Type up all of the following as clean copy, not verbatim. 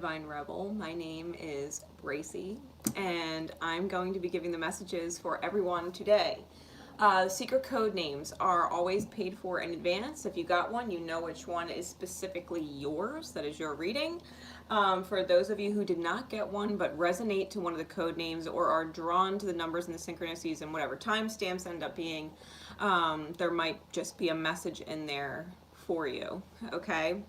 Divine Rebel. My name is Bracy, and I'm going to be giving the messages for everyone today. Secret code names are always paid for in advance. If you got one, you know which one is specifically yours, that is your reading. For those of you who did not get one but resonate to one of the code names or are drawn to the numbers and the synchronicities and whatever timestamps end up being, there might just be a message in there for you, okay?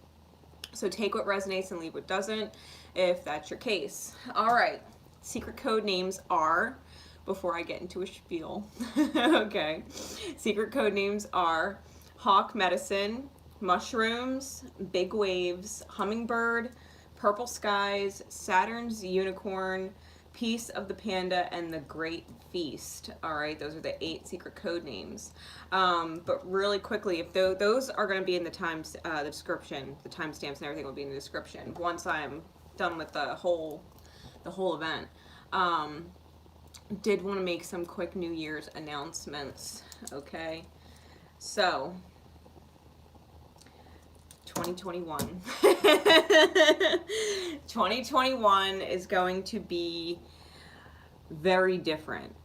So take what resonates and leave what doesn't, if that's your case. All right, secret code names are, before I get into a spiel, okay, secret code names are Hawk Medicine, Mushrooms, Big Waves, Hummingbird, Purple Skies, Saturn's Unicorn, Piece of the Panda, and the Great Feast. All right, those are the 8 secret code names. But really quickly, if those are going to be in the the description, the timestamps and everything will be in the description once I'm done with the whole event. Did want to make some quick New Year's announcements. Okay, so 2021. 2021 is going to be very different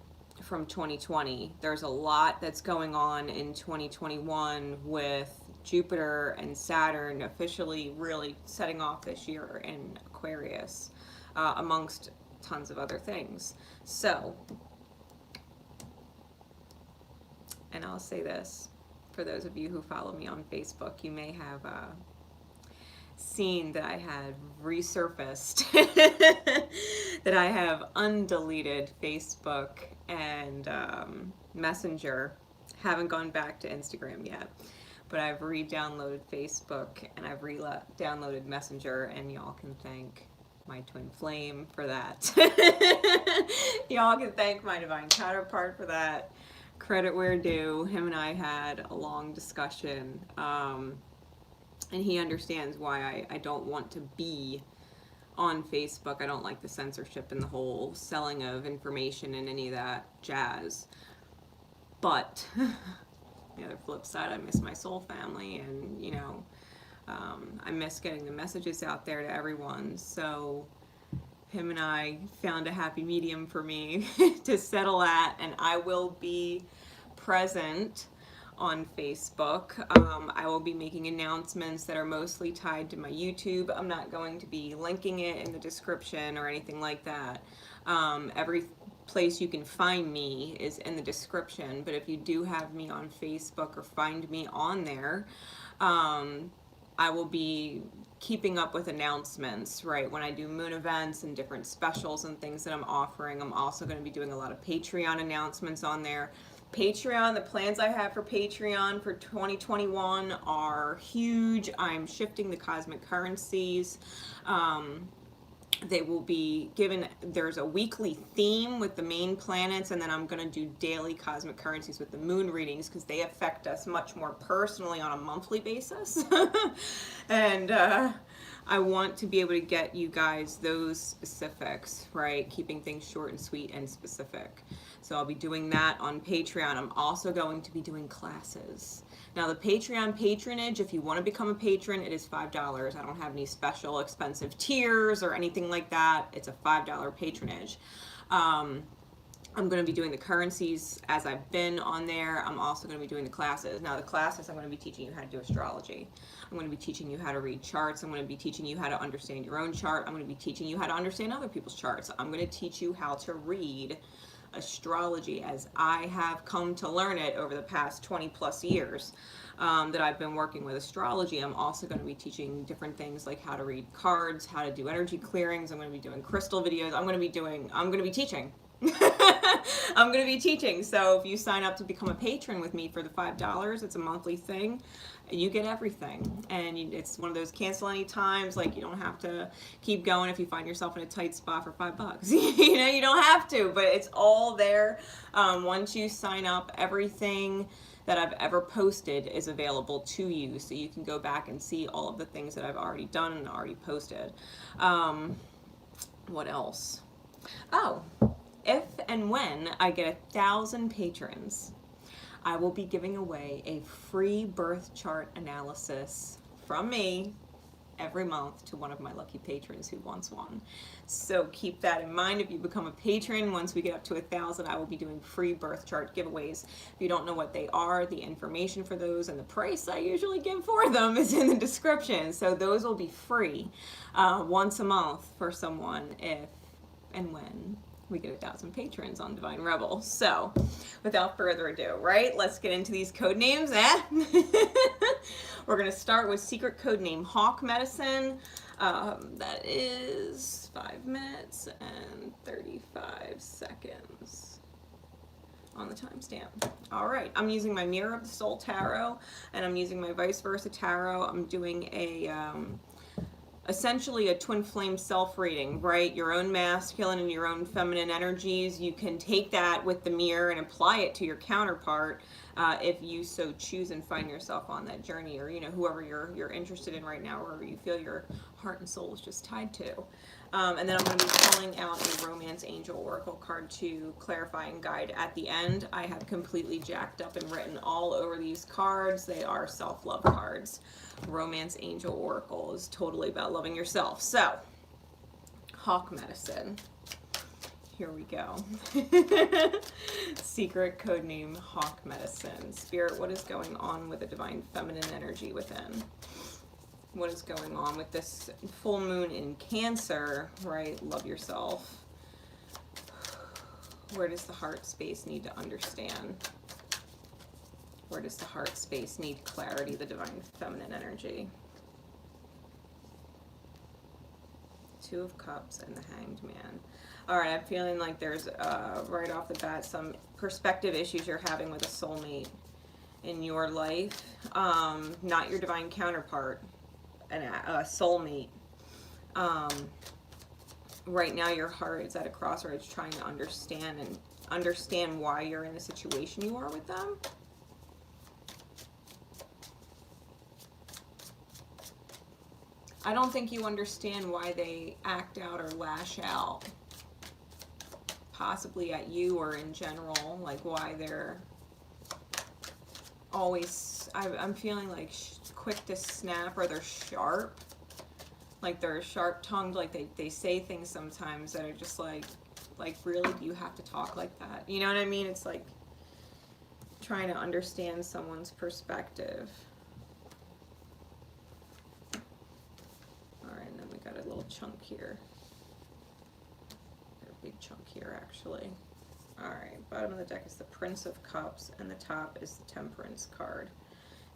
from 2020. There's a lot that's going on in 2021 with Jupiter and Saturn officially really setting off this year in Aquarius, amongst tons of other things. So, and I'll say this, for those of you who follow me on Facebook, you may have seen that I had resurfaced, that I have undeleted Facebook and Messenger. Haven't gone back to Instagram yet, but I've re-downloaded Facebook and I've re-downloaded Messenger, and y'all can thank my twin flame for that. Y'all can thank my divine counterpart for that. Credit where due. Him and I had a long discussion, and he understands why I don't want to be on Facebook. I don't like the censorship and the whole selling of information and any of that jazz. But the other flip side, I miss my soul family, and I miss getting the messages out there to everyone. So him and I found a happy medium for me to settle at, and I will be present on Facebook. I will be making announcements that are mostly tied to my YouTube. I'm not going to be linking it in the description or anything like that. Every place you can find me is in the description, but if you do have me on Facebook or find me on there, I will be keeping up with announcements, right? When I do moon events and different specials and things that I'm offering, I'm also going to be doing a lot of Patreon announcements on there. Patreon, the plans I have for Patreon for 2021 are huge. I'm shifting the cosmic currencies. They will be given, there's a weekly theme with the main planets, and then I'm going to do daily cosmic currencies with the moon readings because they affect us much more personally on a monthly basis. And I want to be able to get you guys those specifics, right? Keeping things short and sweet and specific. So I'll be doing that on Patreon. I'm also going to be doing classes. Now the Patreon patronage, if you want to become a patron, it is $5. I don't have any special expensive tiers or anything like that. It's a $5 patronage. I'm going to be doing the currencies as I've been on there. I'm also going to be doing the classes. Now the classes, I'm going to be teaching you how to do astrology. I'm going to be teaching you how to read charts. I'm going to be teaching you how to understand your own chart. I'm going to be teaching you how to understand other people's charts. I'm going to teach you how to read astrology as I have come to learn it over the past 20 plus years that I've been working with astrology. I'm also going to be teaching different things like how to read cards, how to do energy clearings. I'm going to be doing crystal videos. I'm going to be teaching. I'm going to be teaching. So if you sign up to become a patron with me for the $5, it's a monthly thing. You get everything, and it's one of those cancel any times. Like, you don't have to keep going if you find yourself in a tight spot for $5. You don't have to, but it's all there. Once you sign up, everything that I've ever posted is available to you, so you can go back and see all of the things that I've already done and already posted. What else? Oh, if and when I get 1,000 patrons, I will be giving away a free birth chart analysis from me every month to one of my lucky patrons who wants one. So keep that in mind. If you become a patron, once we get up to 1,000, I will be doing free birth chart giveaways. If you don't know what they are, the information for those and the price I usually give for them is in the description. So those will be free once a month for someone if and when we get 1,000 patrons on Divine Rebel. So without further ado, right, let's get into these code names. We're going to start with secret code name Hawk Medicine. That is 5 minutes and 35 seconds on the timestamp. All right, I'm using my Mirror of the Soul Tarot, and I'm using my Vice Versa Tarot. I'm doing a essentially a twin flame self reading, right? Your own masculine and your own feminine energies. You can take that with the mirror and apply it to your counterpart if you so choose and find yourself on that journey, or whoever you're interested in right now, or you feel your heart and soul is just tied to. And then I'm going to be pulling out a Romance Angel Oracle card to clarify and guide at the end. I have completely jacked up and written all over these cards. They are self-love cards. Romance Angel Oracle is totally about loving yourself. So, Hawk Medicine. Here we go. Secret code name Hawk Medicine. Spirit, what is going on with the divine feminine energy within? What is going on with this full moon in Cancer, right? Love yourself. Where does the heart space need to understand? Where does the heart space need clarity, the divine feminine energy? Two of Cups and the Hanged Man. All right, I'm feeling like there's, right off the bat, some perspective issues you're having with a soulmate in your life. Not your divine counterpart, a soulmate. Right now your heart is at a crossroads trying to understand why you're in the situation you are with them. I don't think you understand why they act out or lash out, possibly at you or in general, like why they're always, I'm feeling like quick to snap, or they're sharp, like they're sharp-tongued, like they say things sometimes that are just like really, do you have to talk like that? You know what I mean? It's like trying to understand someone's perspective. Got a little chunk here. Got a big chunk here, actually. All right, bottom of the deck is the Prince of Cups, and the top is the Temperance card.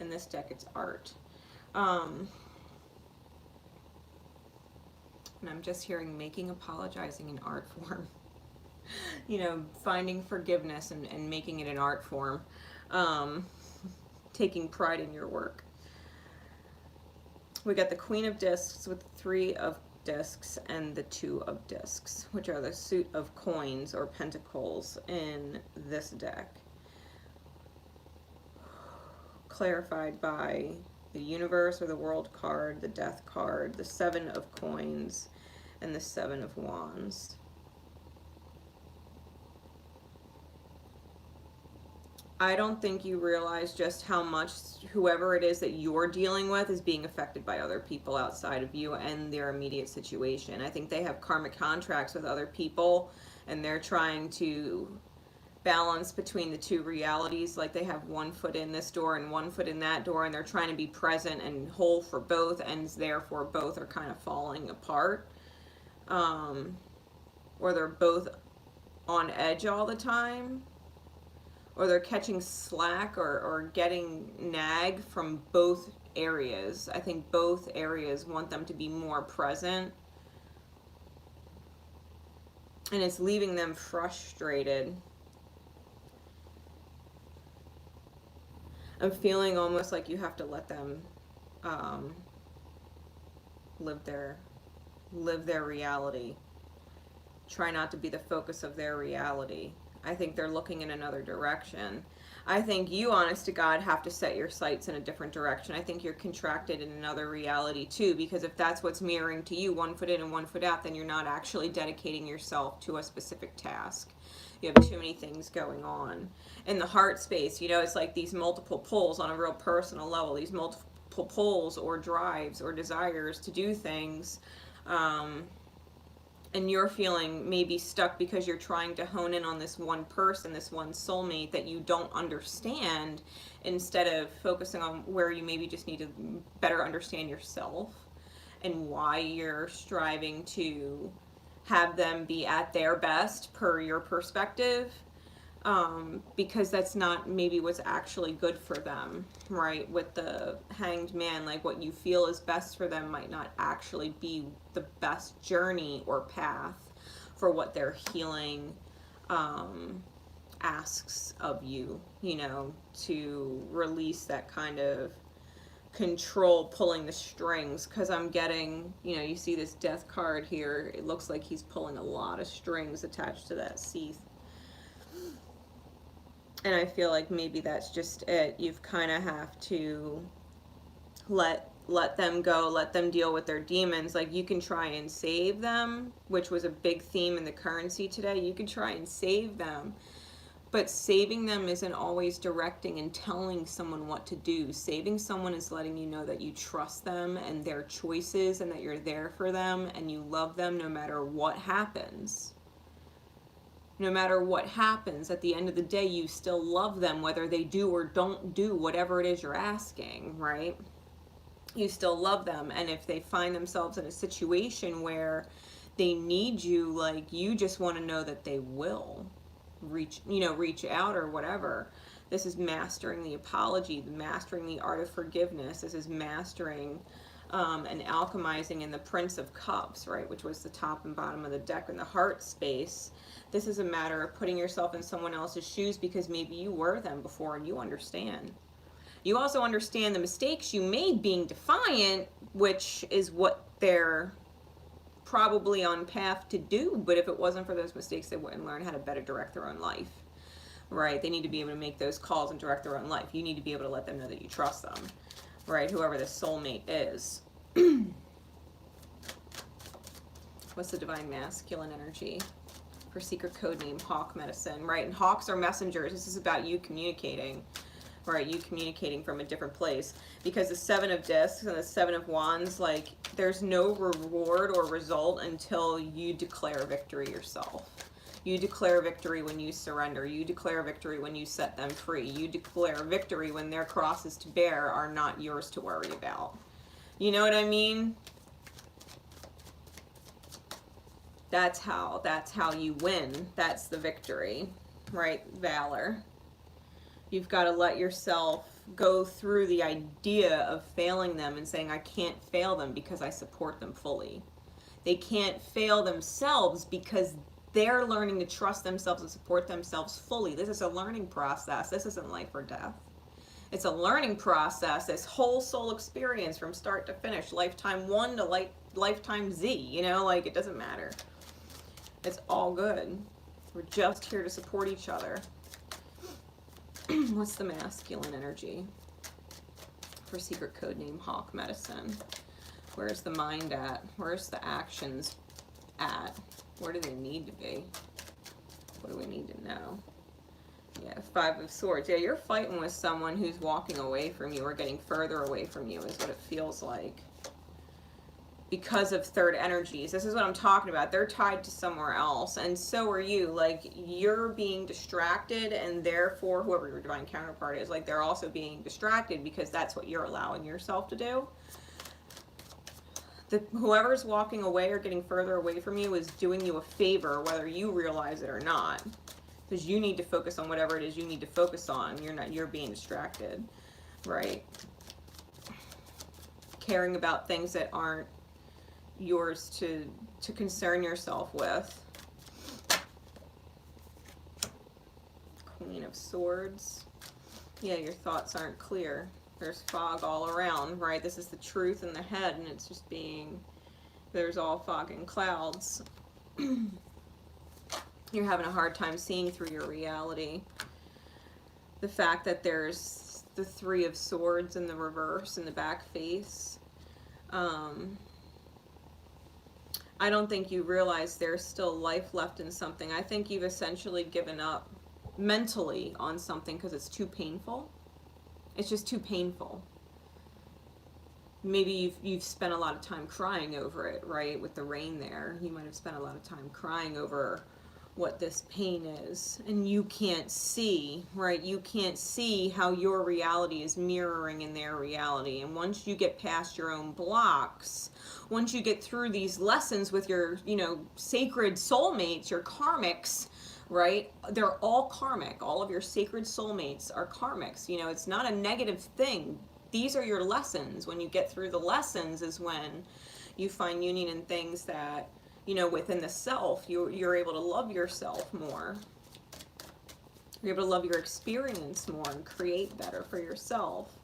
In this deck, it's art. And I'm just hearing making apologizing in art form. Finding forgiveness and making it an art form. Taking pride in your work. We got the Queen of Discs with the 3 of Discs and the 2 of Discs, which are the suit of coins or pentacles in this deck. Clarified by the Universe or the World card, the Death card, the 7 of Coins, and the 7 of Wands. I don't think you realize just how much whoever it is that you're dealing with is being affected by other people outside of you and their immediate situation. I think they have karmic contracts with other people, and they're trying to balance between the two realities. Like they have one foot in this door and one foot in that door, and they're trying to be present and whole for both, and therefore both are kind of falling apart. Or they're both on edge all the time. Or they're catching slack or getting nag from both areas. I think both areas want them to be more present. And it's leaving them frustrated. I'm feeling almost like you have to let them live their reality. Try not to be the focus of their reality. I think they're looking in another direction. I think you, honest to God, have to set your sights in a different direction. I think you're contracted in another reality too, because if that's what's mirroring to you, one foot in and one foot out, then you're not actually dedicating yourself to a specific task. You have too many things going on. In the heart space, it's like these multiple pulls on a real personal level, these pulls or drives or desires to do things, and you're feeling maybe stuck because you're trying to hone in on this one person, this one soulmate that you don't understand, instead of focusing on where you maybe just need to better understand yourself and why you're striving to have them be at their best per your perspective, because that's not maybe what's actually good for them, right? With the Hanged Man, like what you feel is best for them might not actually be the best journey or path for what their healing asks of you, you know, to release that kind of control, pulling the strings. Because I'm getting, you know, you see this Death card here, it looks like he's pulling a lot of strings attached to that Seath. And I feel like maybe that's just it. You've kind of have to let them go, let them deal with their demons. Like, you can try and save them, which was a big theme in the currency today. You can try and save them, but saving them isn't always directing and telling someone what to do. Saving someone is letting you know that you trust them and their choices, and that you're there for them and you love them no matter what happens. No matter what happens, at the end of the day, you still love them, whether they do or don't do whatever it is you're asking, right? You still love them. And if they find themselves in a situation where they need you, like, you just want to know that they will reach out or whatever. This is mastering the apology, mastering the art of forgiveness. This is mastering and alchemizing in the Prince of Cups, right, which was the top and bottom of the deck in the heart space. This is a matter of putting yourself in someone else's shoes, because maybe you were them before and you understand. You also understand the mistakes you made being defiant, which is what they're probably on path to do. But if it wasn't for those mistakes, they wouldn't learn how to better direct their own life, right? They need to be able to make those calls and direct their own life. You need to be able to let them know that you trust them, right? Whoever the soulmate is. What's the divine masculine energy for secret code name Hawk Medicine, right? And hawks are messengers. This is about you communicating, right? You communicating from a different place. Because the Seven of Discs and the Seven of Wands, like, there's no reward or result until you declare victory yourself. You declare victory when you surrender. You declare victory when you set them free. You declare victory when their crosses to bear are not yours to worry about. You know what I mean? That's how you win. That's the victory, right? Valor. You've got to let yourself go through the idea of failing them and saying, I can't fail them because I support them fully. They can't fail themselves because they're learning to trust themselves and support themselves fully. This is a learning process. This isn't life or death. It's a learning process, this whole soul experience from start to finish, lifetime 1 to lifetime Z, you know, like, it doesn't matter. It's all good. We're just here to support each other. What's the masculine energy for secret code name Hawk Medicine? Where's the mind at? Where's the actions at? Where do they need to be? What do we need to know? Yeah, Five of Swords. Yeah, you're fighting with someone who's walking away from you or getting further away from you is what it feels like. Because of third energies. This is what I'm talking about. They're tied to somewhere else, and so are you. Like, you're being distracted, and therefore whoever your divine counterpart is, like, they're also being distracted because that's what you're allowing yourself to do. Whoever's walking away or getting further away from you is doing you a favor, whether you realize it or not. Because you need to focus on whatever it is you need to focus on. You're being distracted, right? Caring about things that aren't yours to concern yourself with. Queen of Swords. Yeah, your thoughts aren't clear. There's fog all around, right? This is the truth in the head, and it's just there's all fog and clouds. You're having a hard time seeing through your reality. The fact that there's the Three of Swords in the reverse in the back face. I don't think you realize there's still life left in something. I think you've essentially given up mentally on something because it's too painful. It's just too painful. maybe you've spent a lot of time crying over it, right? With the rain there, you might have spent a lot of time crying over what this pain is, and you can't see, right? You can't see how your reality is mirroring in their reality. And once you get past your own blocks, once you get through these lessons with your, you know, sacred soulmates, your karmics, right? They're all karmic. All of your sacred soulmates are karmics. You know, it's not a negative thing. These are your lessons. When you get through the lessons is when you find union in things that, you know, within the self, you're able to love yourself more. You're able to love your experience more and create better for yourself.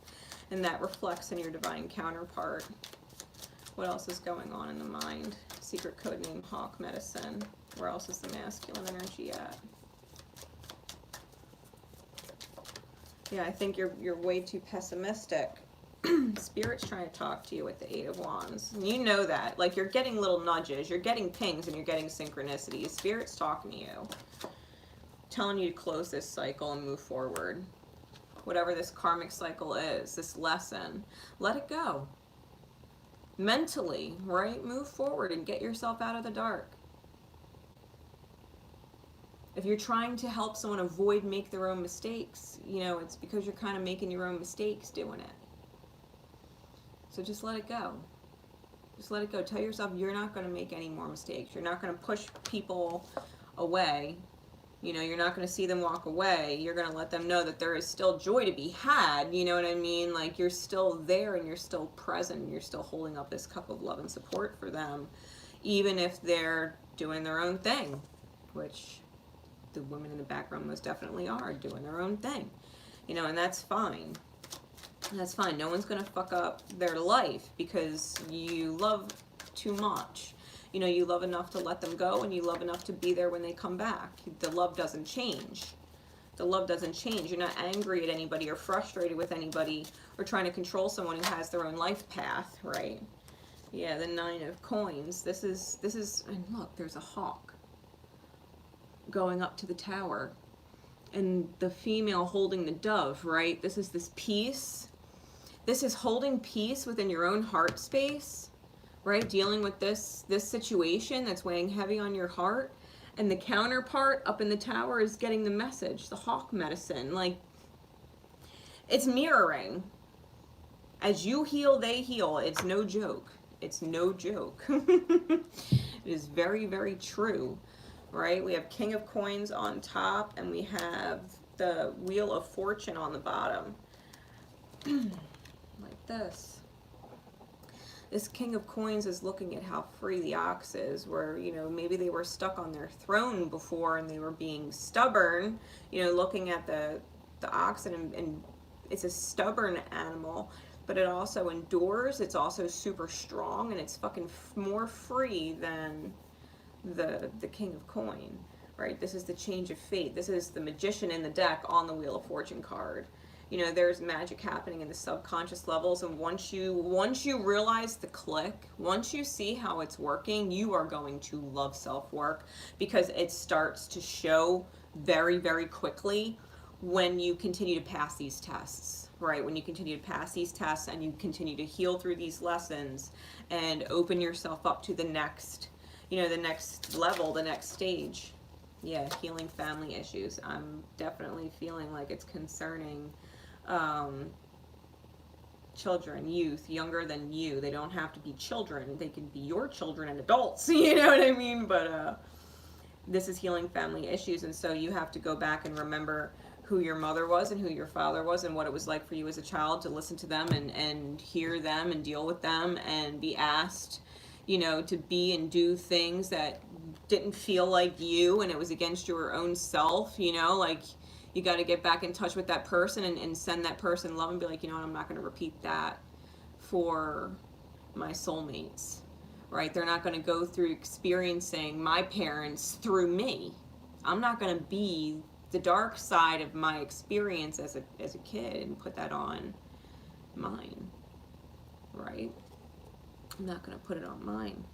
And that reflects in your divine counterpart. What else is going on in the mind? Secret code name Hawk Medicine. Where else is the masculine energy at? Yeah, I think you're way too pessimistic. Spirit's trying to talk to you with the Eight of Wands. And you know that. Like, you're getting little nudges, you're getting pings, and you're getting synchronicities. Spirit's talking to you. Telling you to close this cycle and move forward. Whatever this karmic cycle is, this lesson, let it go. Mentally, right? Move forward and get yourself out of the dark. If you're trying to help someone avoid make their own mistakes, you know, it's because you're kind of making your own mistakes doing it. So just let it go. Just let it go. Tell yourself you're not going to make any more mistakes. You're not going to push people away. You know, you're not going to see them walk away. You're going to let them know that there is still joy to be had. You know what I mean? Like, you're still there and you're still present. You're still holding up this cup of love and support for them, even if they're doing their own thing, which the women in the background most definitely are doing their own thing. You know, and that's fine. That's fine. No one's going to fuck up their life because you love too much. You know, you love enough to let them go, and you love enough to be there when they come back. The love doesn't change. The love doesn't change. You're not angry at anybody or frustrated with anybody or trying to control someone who has their own life path, right? Yeah, the Nine of Coins. This is, and look, there's a hawk going up to the tower. And the female holding the dove, right? This is this peace. This is holding peace within your own heart space, right? Dealing with this situation that's weighing heavy on your heart. And the counterpart up in the tower is getting the message, the Hawk Medicine. Like, it's mirroring. As you heal, they heal. It's no joke. It's no joke. It is very, very true, right? We have King of Coins on top, and we have the Wheel of Fortune on the bottom. Like this. This King of Coins is looking at how free the ox is, where, you know, maybe they were stuck on their throne before and they were being stubborn, you know, looking at the oxen, and it's a stubborn animal, but it also endures. It's also super strong, and it's fucking more free than the King of Coin, right? This is the change of fate. This is the Magician in the deck on the Wheel of Fortune card. You know, there's magic happening in the subconscious levels, and once you realize the click, once you see how it's working, you are going to love self-work, because it starts to show very, very quickly when you continue to pass these tests, right? When you continue to pass these tests and you continue to heal through these lessons and open yourself up to the next, you know, the next level, the next stage. Yeah, healing family issues. I'm definitely feeling like it's concerning children, youth, younger than you. They don't have to be children. They can be your children and adults, you know what I mean? But this is healing family issues, and so you have to go back and remember who your mother was and who your father was and what it was like for you as a child to listen to them and hear them and deal with them and be asked, you know, to be and do things that didn't feel like you and it was against your own self, you know, like, you got to get back in touch with that person and send that person love and be like, you know what, I'm not going to repeat that for my soulmates, right? They're not going to go through experiencing my parents through me. I'm not going to be the dark side of my experience as a kid and put that on mine, right? I'm not going to put it on mine.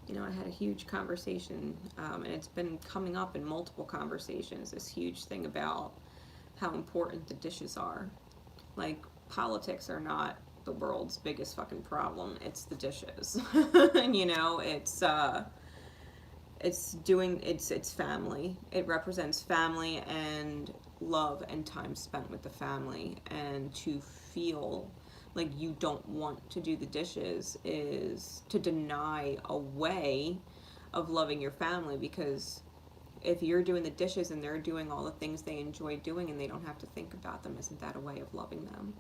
You know, I had a huge conversation, and it's been coming up in multiple conversations, this huge thing about how important the dishes are, Like, politics are not the world's biggest fucking problem. It's the dishes. You know, it's family. It represents family and love and time spent with the family. And to feel like you don't want to do the dishes is to deny a way of loving your family, because if you're doing the dishes and they're doing all the things they enjoy doing and they don't have to think about them, isn't that a way of loving them?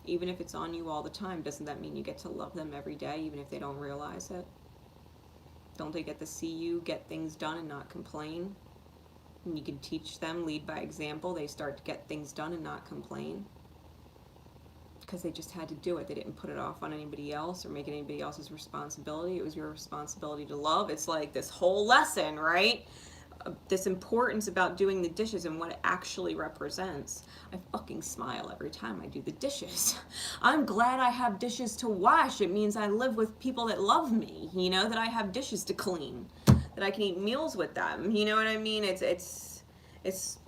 Even if it's on you all the time, doesn't that mean you get to love them every day, even if they don't realize it? Don't they get to see you get things done and not complain? And you can teach them, lead by example. They start to get things done and not complain. Because they just had to do it. They didn't put it off on anybody else or make it anybody else's responsibility. It was your responsibility to love. It's like this whole lesson, right? This importance about doing the dishes and what it actually represents. I fucking smile every time I do the dishes. I'm glad I have dishes to wash. It means I live with people that love me, you know, that I have dishes to clean, that I can eat meals with them. You know what I mean? It's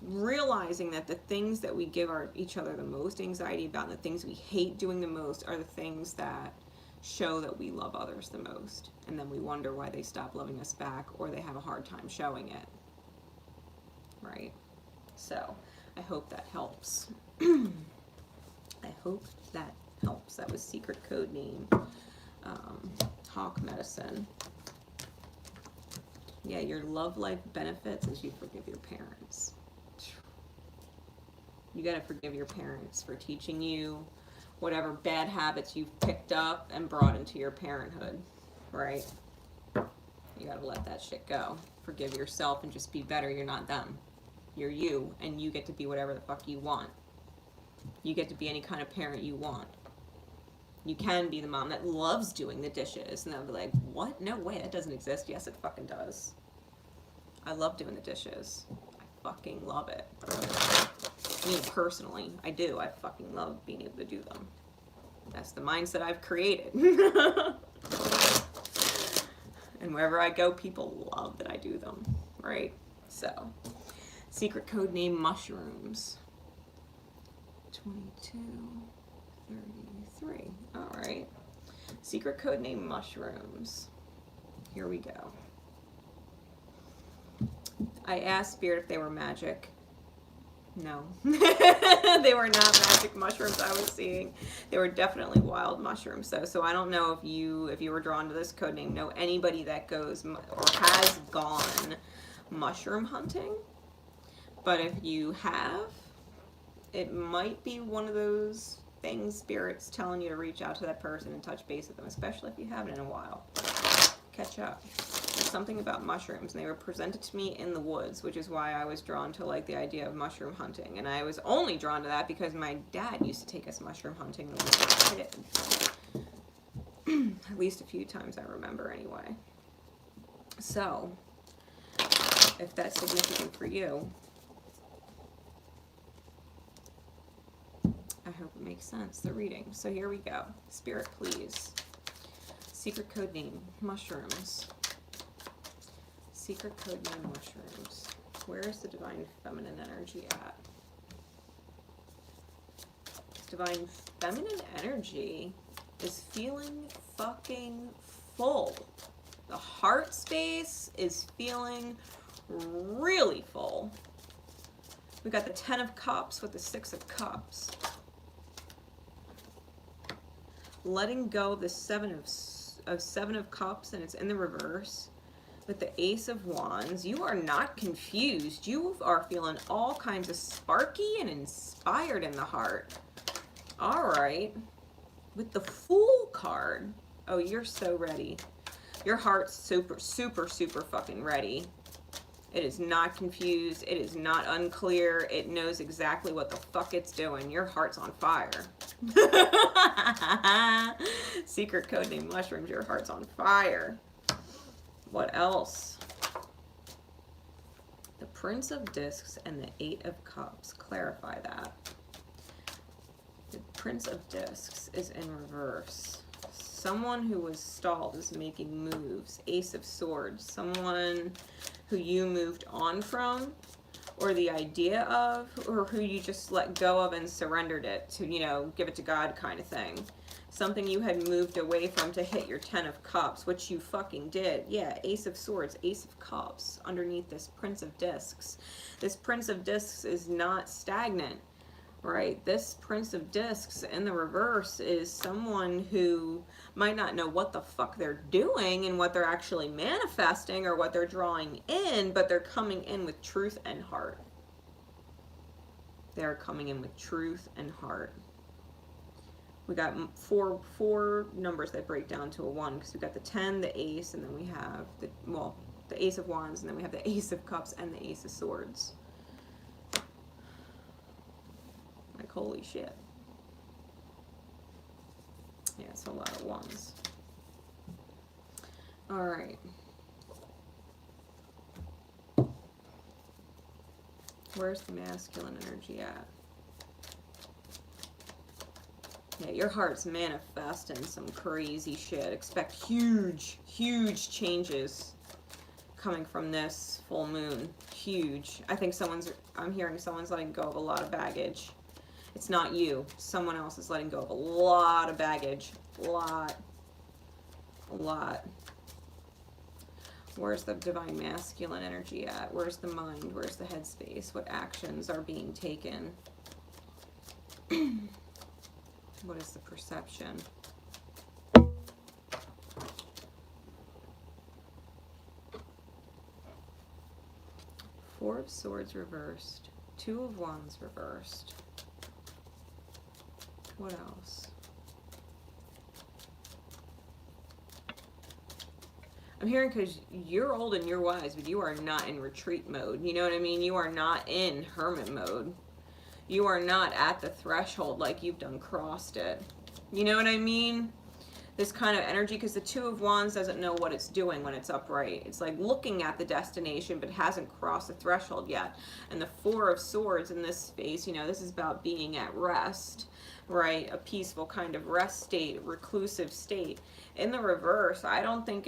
realizing that the things that we give each other the most anxiety about and the things we hate doing the most are the things that show that we love others the most. And then we wonder why they stop loving us back, or they have a hard time showing it. Right? So, I hope that helps. I hope that helps. That was secret code name. Hawk medicine. Yeah, your love life benefits is you forgive your parents. You gotta forgive your parents for teaching you whatever bad habits you've picked up and brought into your parenthood, right? You gotta let that shit go. Forgive yourself and just be better. You're not them. You're you, and you get to be whatever the fuck you want. You get to be any kind of parent you want. You can be the mom that loves doing the dishes, and they'll be like, what? No way, that doesn't exist. Yes, it fucking does. I love doing the dishes. I fucking love it. Me personally, I do. I fucking love being able to do them. That's the mindset I've created. And wherever I go, people love that I do them, right? So, secret code name mushrooms. 2233. All right. Secret code name mushrooms. Here we go. I asked Spirit if they were magic. No. They were not magic mushrooms I was seeing. They were definitely wild mushrooms though. So I don't know if you were drawn to this code name, know anybody that goes or has gone mushroom hunting. But if you have, it might be one of those things Spirit's telling you to reach out to that person and touch base with them, especially if you haven't in a while. Catch up. There's something about mushrooms, and they were presented to me in the woods, which is why I was drawn to like the idea of mushroom hunting. And I was only drawn to that because my dad used to take us mushroom hunting when we were kids. At least a few times I remember anyway. So, if that's significant for you, I hope it makes sense, the reading. So here we go. Spirit, please. Secret code name, mushrooms. Secret code name, mushrooms. Where is the divine feminine energy at? Divine feminine energy is feeling fucking full. The heart space is feeling really full. We got the 10 of Cups with the 6 of Cups. Letting go of the 7 of Cups, and it's in the reverse. With the Ace of Wands, you are not confused. You are feeling all kinds of sparky and inspired in the heart. All right. With the Fool card, oh, you're so ready. Your heart's super, super, super fucking ready. It is not confused. It is not unclear. It knows exactly what the fuck it's doing. Your heart's on fire. Secret code name mushrooms. Your heart's on fire. What else? The Prince of Discs and the 8 of Cups. Clarify that. The Prince of Discs is in reverse. Someone who was stalled is making moves. Ace of Swords. Someone who you moved on from, or the idea of, or who you just let go of and surrendered it to, you know, give it to God kind of thing. Something you had moved away from to hit your 10 of Cups, which you fucking did. Yeah, Ace of Swords, Ace of Cups, underneath this Prince of Discs. This Prince of Discs is not stagnant, right? This Prince of Discs in the reverse is someone who might not know what the fuck they're doing and what they're actually manifesting or what they're drawing in, but they're coming in with truth and heart. They're coming in with truth and heart. We got four numbers that break down to a 1, because we got the 10, the Ace, and then we have the Ace of Wands, and then we have the Ace of Cups and the Ace of Swords. Like, holy shit. Yeah, it's a lot of ones. All right. Where's the masculine energy at? Yeah, your heart's manifesting some crazy shit. Expect huge, huge changes coming from this full moon. Huge. I think I'm hearing someone's letting go of a lot of baggage. It's not you. Someone else is letting go of a lot of baggage. A lot. Where's the divine masculine energy at? Where's the mind? Where's the headspace? What actions are being taken? What is the perception? Four of Swords reversed. 2 of Wands reversed. What else? I'm hearing, because you're old and you're wise, but you are not in retreat mode. You know what I mean? You are not in hermit mode. You are not at the threshold like you've done crossed it. You know what I mean? This kind of energy, because the 2 of Wands doesn't know what it's doing when it's upright. It's like looking at the destination, but hasn't crossed the threshold yet. And the 4 of Swords in this space, you know, this is about being at rest, right? A peaceful kind of rest state, reclusive state. In the reverse, I don't think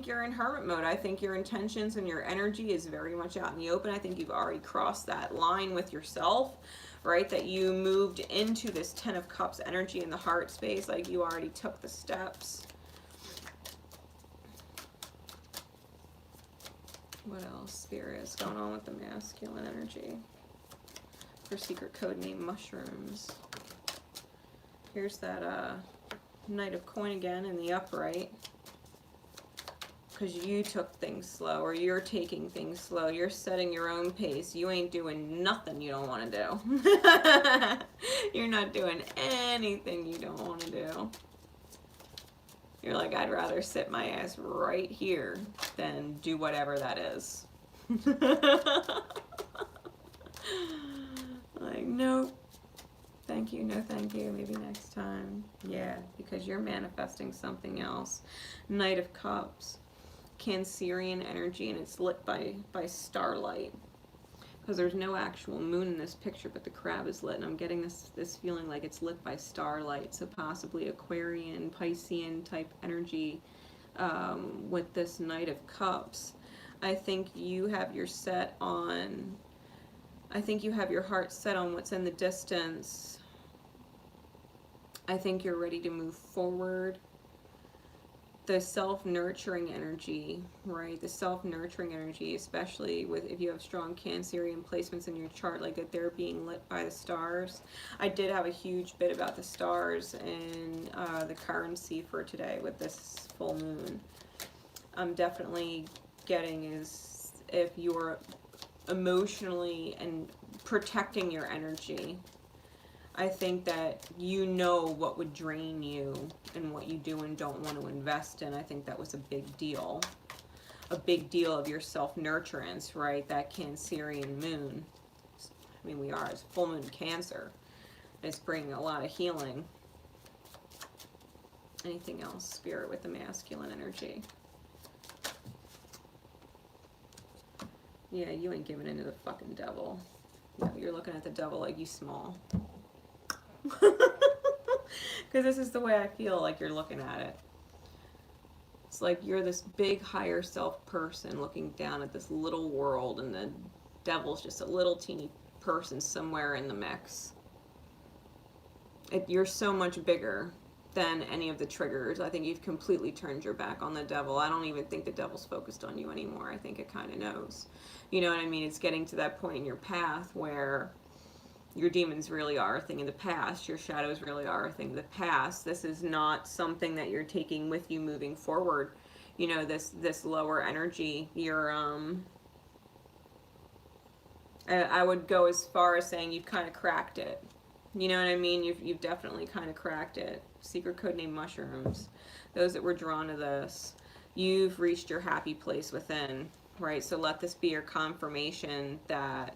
you're in hermit mode. I think your intentions and your energy is very much out in the open. I think you've already crossed that line with yourself, right? That you moved into this 10 of Cups energy in the heart space, like you already took the steps. What else, Spirit, is going on with the masculine energy? For secret code name mushrooms. Here's that Knight of Coin again in the upright. Because you took things slow, or you're taking things slow. You're setting your own pace. You ain't doing nothing you don't want to do. You're not doing anything you don't want to do. You're like, I'd rather sit my ass right here than do whatever that is. Like, nope. Thank you, no thank you, maybe next time. Yeah, because you're manifesting something else. Knight of Cups. Cancerian energy, and it's lit by starlight, because there's no actual moon in this picture, but the crab is lit, and I'm getting this feeling like it's lit by starlight, so possibly Aquarian, Piscean type energy with this Knight of Cups. I think you have your heart set on what's in the distance. I think you're ready to move forward. The self-nurturing energy, right? The self-nurturing energy, especially if you have strong Cancerian placements in your chart, like that they're being lit by the stars. I did have a huge bit about the stars in the currency for today with this full moon. I'm definitely getting is if you're emotionally and protecting your energy, I think that you know what would drain you and what you do and don't want to invest in. I think that was a big deal. A big deal of your self-nurturance, right? That Cancerian moon. I mean, it's full moon Cancer. It's bringing a lot of healing. Anything else, Spirit, with the masculine energy? Yeah, you ain't giving into the fucking devil. No, you're looking at the devil like you small. Because this is the way I feel like you're looking at it. It's like you're this big higher self person looking down at this little world, and the Devil's just a little teeny person somewhere in the mix. You're so much bigger than any of the triggers. I think you've completely turned your back on the devil. I don't even think the devil's focused on you anymore. I think it kind of knows. You know what I mean? It's getting to that point in your path where your demons really are a thing of the past. Your shadows really are a thing of the past. This is not something that you're taking with you moving forward. You know, this lower energy, you're, I would go as far as saying you've kind of cracked it. You know what I mean? You've definitely kind of cracked it. Secret codename mushrooms. Those that were drawn to this. You've reached your happy place within, right? So let this be your confirmation that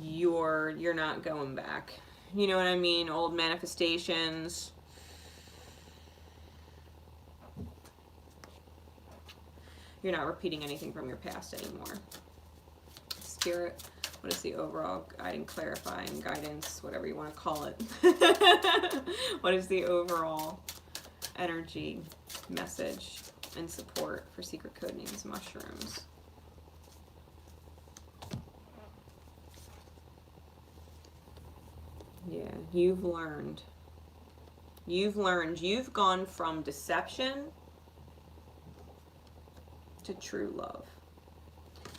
you're not going back. You know what I mean? Old manifestations. You're not repeating anything from your past anymore. Spirit. What is the overall guiding, clarifying, guidance, whatever you want to call it? What is the overall energy, message, and support for secret codenames mushrooms? Yeah, you've learned. You've learned. You've gone from deception to true love.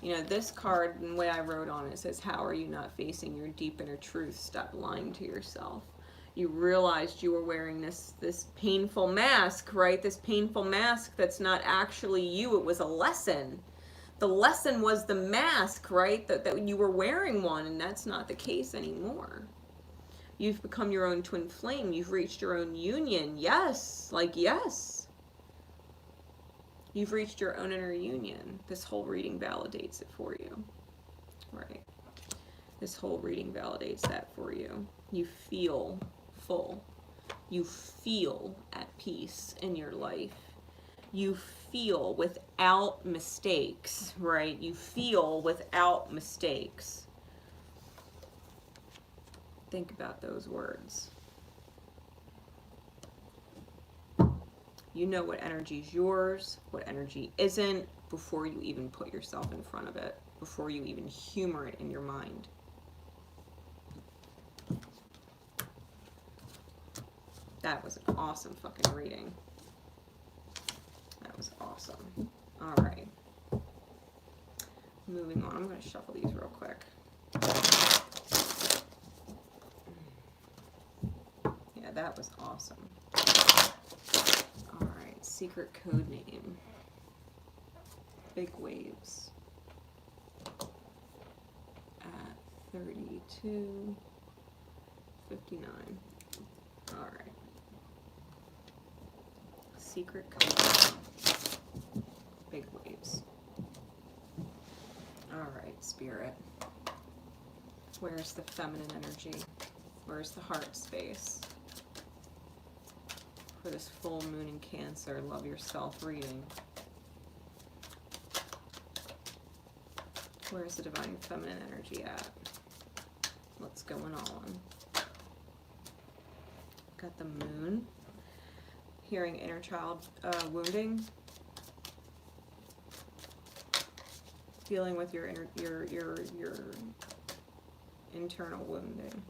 You know, this card, and the way I wrote on it, says, how are you not facing your deep inner truth? Stop lying to yourself. You realized you were wearing this painful mask, right? This painful mask that's not actually you. It was a lesson. The lesson was the mask, right? That you were wearing one, and that's not the case anymore. You've become your own twin flame. You've reached your own union. Yes, like yes. You've reached your own inner union. This whole reading validates it for you. Right. This whole reading validates that for you. You feel full. You feel at peace in your life. You feel without mistakes, right? You feel without mistakes. Think about those words. You know what energy is yours, what energy isn't, before you even put yourself in front of it, before you even humor it in your mind. That was an awesome fucking reading. That was awesome. All right. Moving on. I'm going to shuffle these real quick. Yeah, that was awesome. Alright, secret code name. Big waves. At 32:59. Alright. Secret code name. Big waves. Alright, spirit. Where's the feminine energy? Where's the heart space? For this full moon in Cancer, love yourself reading. Where's the divine feminine energy at? What's going on? Got the moon. Hearing inner child wounding. Dealing with your internal wounding.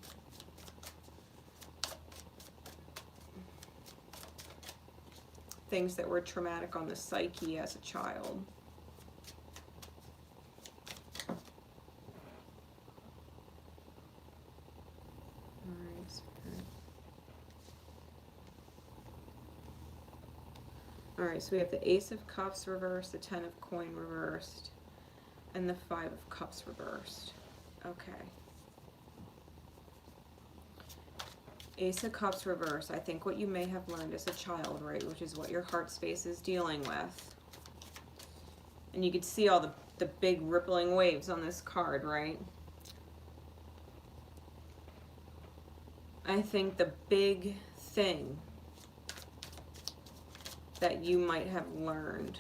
Things that were traumatic on the psyche as a child. Alright, spirit. Alright, so we have the Ace of Cups reversed, the 10 of Coin reversed, and the 5 of Cups reversed. Okay. Ace of Cups reverse. I think what you may have learned as a child, right, which is what your heart space is dealing with. And you could see all the big rippling waves on this card, right? I think the big thing that you might have learned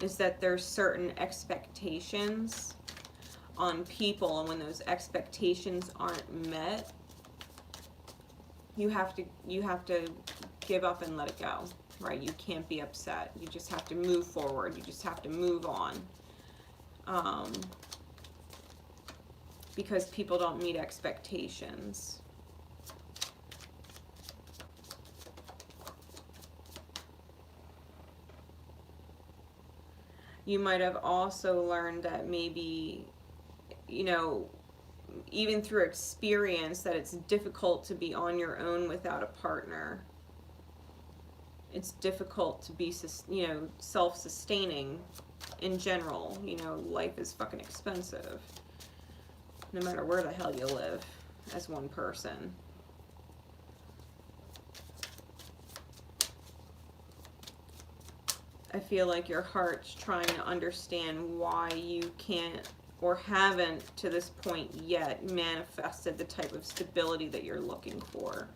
is that there's certain expectations on people, and when those expectations aren't met, you have to give up and let it go. right? You can't be upset. You just have to move forward. You just have to move on. Because people don't meet expectations. You might have also learned that maybe, you know, even through experience, that it's difficult to be on your own without a partner. It's difficult to be, you know, self-sustaining in general. You know, life is fucking expensive, no matter where the hell you live as one person. I feel like your heart's trying to understand why you can't or haven't to this point yet manifested the type of stability that you're looking for.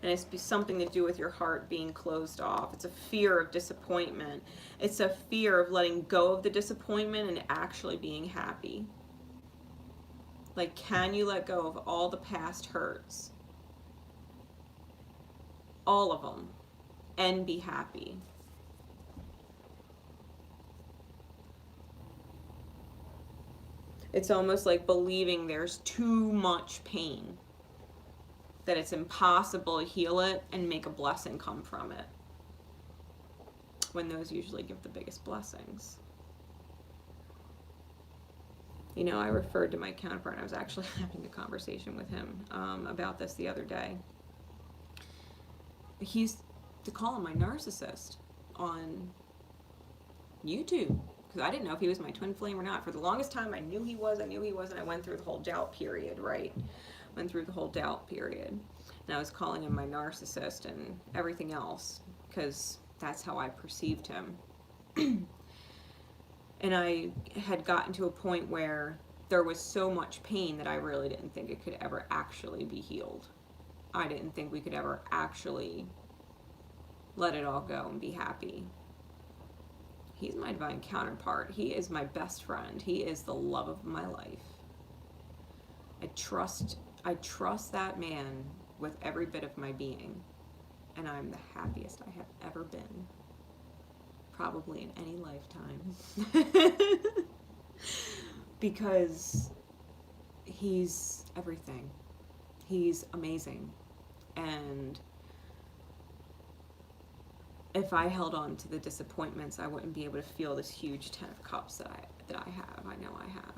And it's something to do with your heart being closed off. It's a fear of disappointment. It's a fear of letting go of the disappointment and actually being happy. Like, can you let go of all the past hurts? All of them. And be happy. It's almost like believing there's too much pain, that it's impossible to heal it and make a blessing come from it, when those usually give the biggest blessings. You know, I referred to my counterpart, and I was actually having a conversation with him about this the other day. He used to call him my narcissist on YouTube, because I didn't know if he was my twin flame or not. For the longest time, I knew he was, and I went through the whole doubt period, right? And I was calling him my narcissist and everything else, because that's how I perceived him. And I had gotten to a point where there was so much pain that I really didn't think it could ever actually be healed. I didn't think we could ever actually let it all go and be happy. He's my divine counterpart. He is my best friend. He is the love of my life. I trust that man with every bit of my being, and I'm the happiest I have ever been, probably in any lifetime. Because he's everything. He's amazing. And if I held on to the disappointments, I wouldn't be able to feel this huge 10 of cups that I have. I know I have.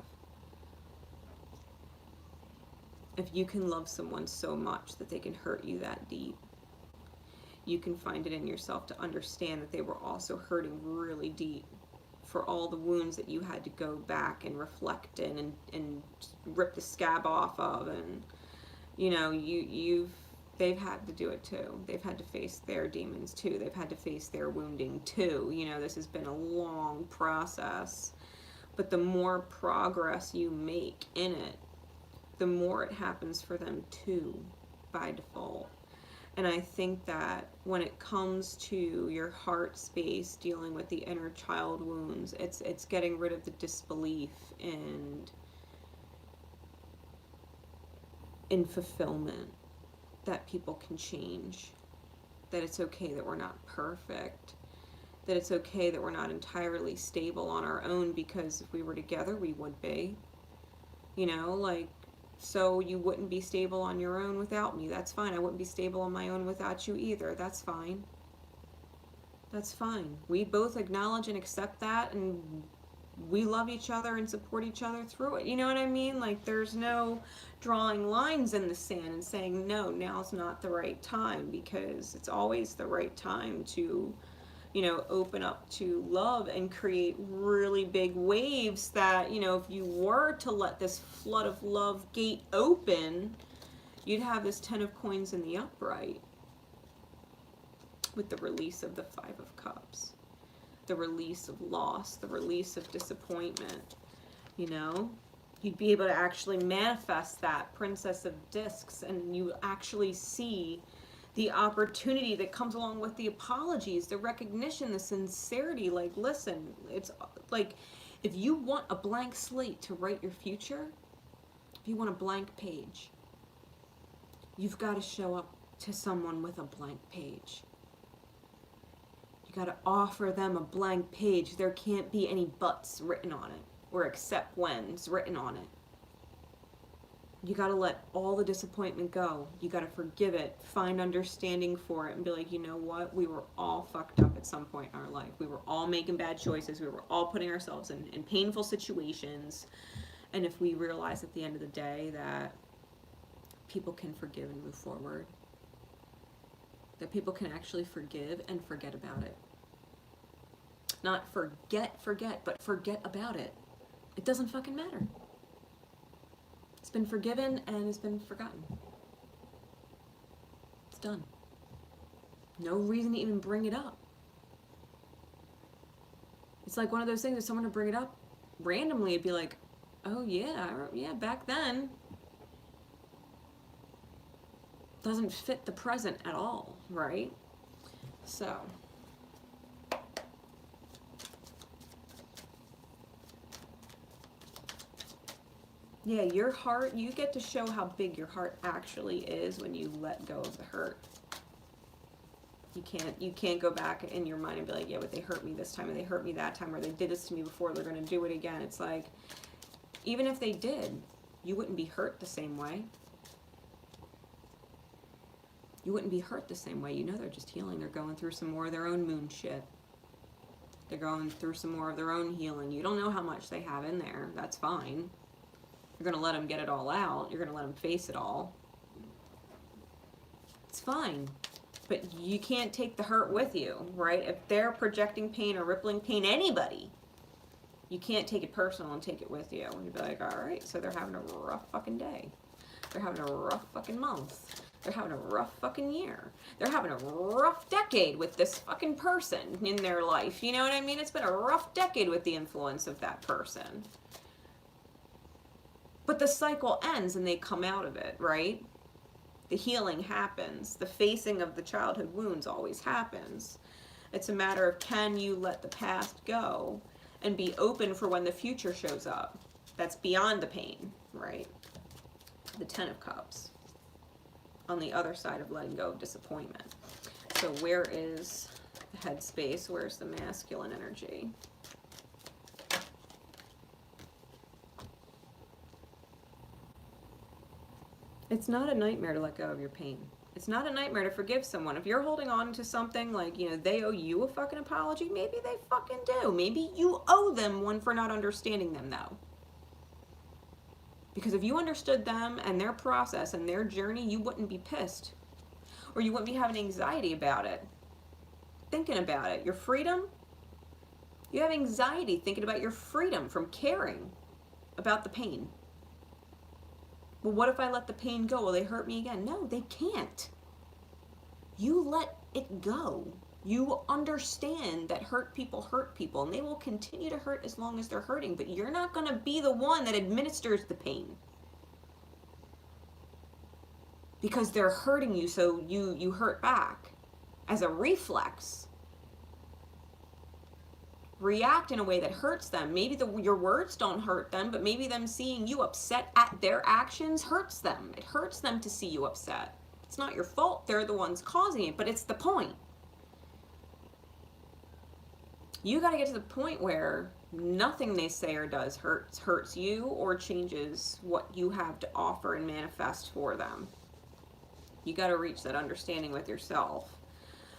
If you can love someone so much that they can hurt you that deep, you can find it in yourself to understand that they were also hurting really deep for all the wounds that you had to go back and reflect in and rip the scab off of. And, you know, they've had to do it too. They've had to face their demons too. They've had to face their wounding too. You know, this has been a long process. But the more progress you make in it, the more it happens for them too, by default. And I think that when it comes to your heart space, dealing with the inner child wounds, it's getting rid of the disbelief and in fulfillment that people can change, that it's okay that we're not perfect, that it's okay that we're not entirely stable on our own, because if we were together, we would be. You know, like, so you wouldn't be stable on your own without me. That's fine. I wouldn't be stable on my own without you either. That's fine. That's fine. We both acknowledge and accept that, and we love each other and support each other through it. You know what I mean? Like, there's no drawing lines in the sand and saying, no, now's not the right time, because it's always the right time to, you know, open up to love and create really big waves that, you know, if you were to let this flood of love gate open, you'd have this 10 of coins in the upright with the release of the 5 of cups, the release of loss, the release of disappointment. You know, you'd be able to actually manifest that Princess of Discs, and you actually see the opportunity that comes along with the apologies, the recognition, the sincerity. Like, listen, it's like, if you want a blank slate to write your future, if you want a blank page, you've got to show up to someone with a blank page. You got to offer them a blank page. There can't be any buts written on it or except whens written on it. You got to let all the disappointment go. You got to forgive it, find understanding for it, and be like, you know what? We were all fucked up at some point in our life. We were all making bad choices. We were all putting ourselves in painful situations. And if we realize at the end of the day that people can forgive and move forward, that people can actually forgive and forget about it. Not forget, but forget about it. It doesn't fucking matter. It's been forgiven and it's been forgotten. It's done. No reason to even bring it up. It's like one of those things, if someone would bring it up randomly, it'd be like, oh yeah, back then. Doesn't fit the present at all, right? So. Yeah, your heart, you get to show how big your heart actually is when you let go of the hurt. You can't go back in your mind and be like, yeah, but they hurt me this time, and they hurt me that time, or they did this to me before, they're going to do it again. It's like, even if they did, you wouldn't be hurt the same way. You wouldn't be hurt the same way. You know they're just healing. They're going through some more of their own moon shit. They're going through some more of their own healing. You don't know how much they have in there. That's fine. You're going to let them get it all out. You're going to let them face it all. It's fine. But you can't take the hurt with you, right? If they're projecting pain or rippling pain, anybody, you can't take it personal and take it with you. And you'd be like, all right, so they're having a rough fucking day. They're having a rough fucking month. They're having a rough fucking year. They're having a rough decade with this fucking person in their life. You know what I mean? It's been a rough decade with the influence of that person. But the cycle ends and they come out of it, right? The healing happens. The facing of the childhood wounds always happens. It's a matter of, can you let the past go and be open for when the future shows up? That's beyond the pain, right? The Ten of Cups. On the other side of letting go of disappointment. So where is the headspace? Where's the masculine energy? It's not a nightmare to let go of your pain. It's not a nightmare to forgive someone. If you're holding on to something like, you know, they owe you a fucking apology, maybe they fucking do. Maybe you owe them one for not understanding them, though. Because if you understood them and their process and their journey, you wouldn't be pissed. Or you wouldn't be having anxiety about it. Thinking about it. Your freedom? You have anxiety thinking about your freedom from caring about the pain. Well, what if I let the pain go? Will they hurt me again? No, they can't. You let it go. You understand that hurt people, and they will continue to hurt as long as they're hurting, but you're not going to be the one that administers the pain. Because they're hurting you, so you hurt back as a reflex. React in a way that hurts them. Maybe your words don't hurt them, but maybe them seeing you upset at their actions hurts them. It hurts them to see you upset. It's not your fault. They're the ones causing it, but it's the point. You got to get to the point where nothing they say or does hurts you or changes what you have to offer and manifest for them. You got to reach that understanding with yourself.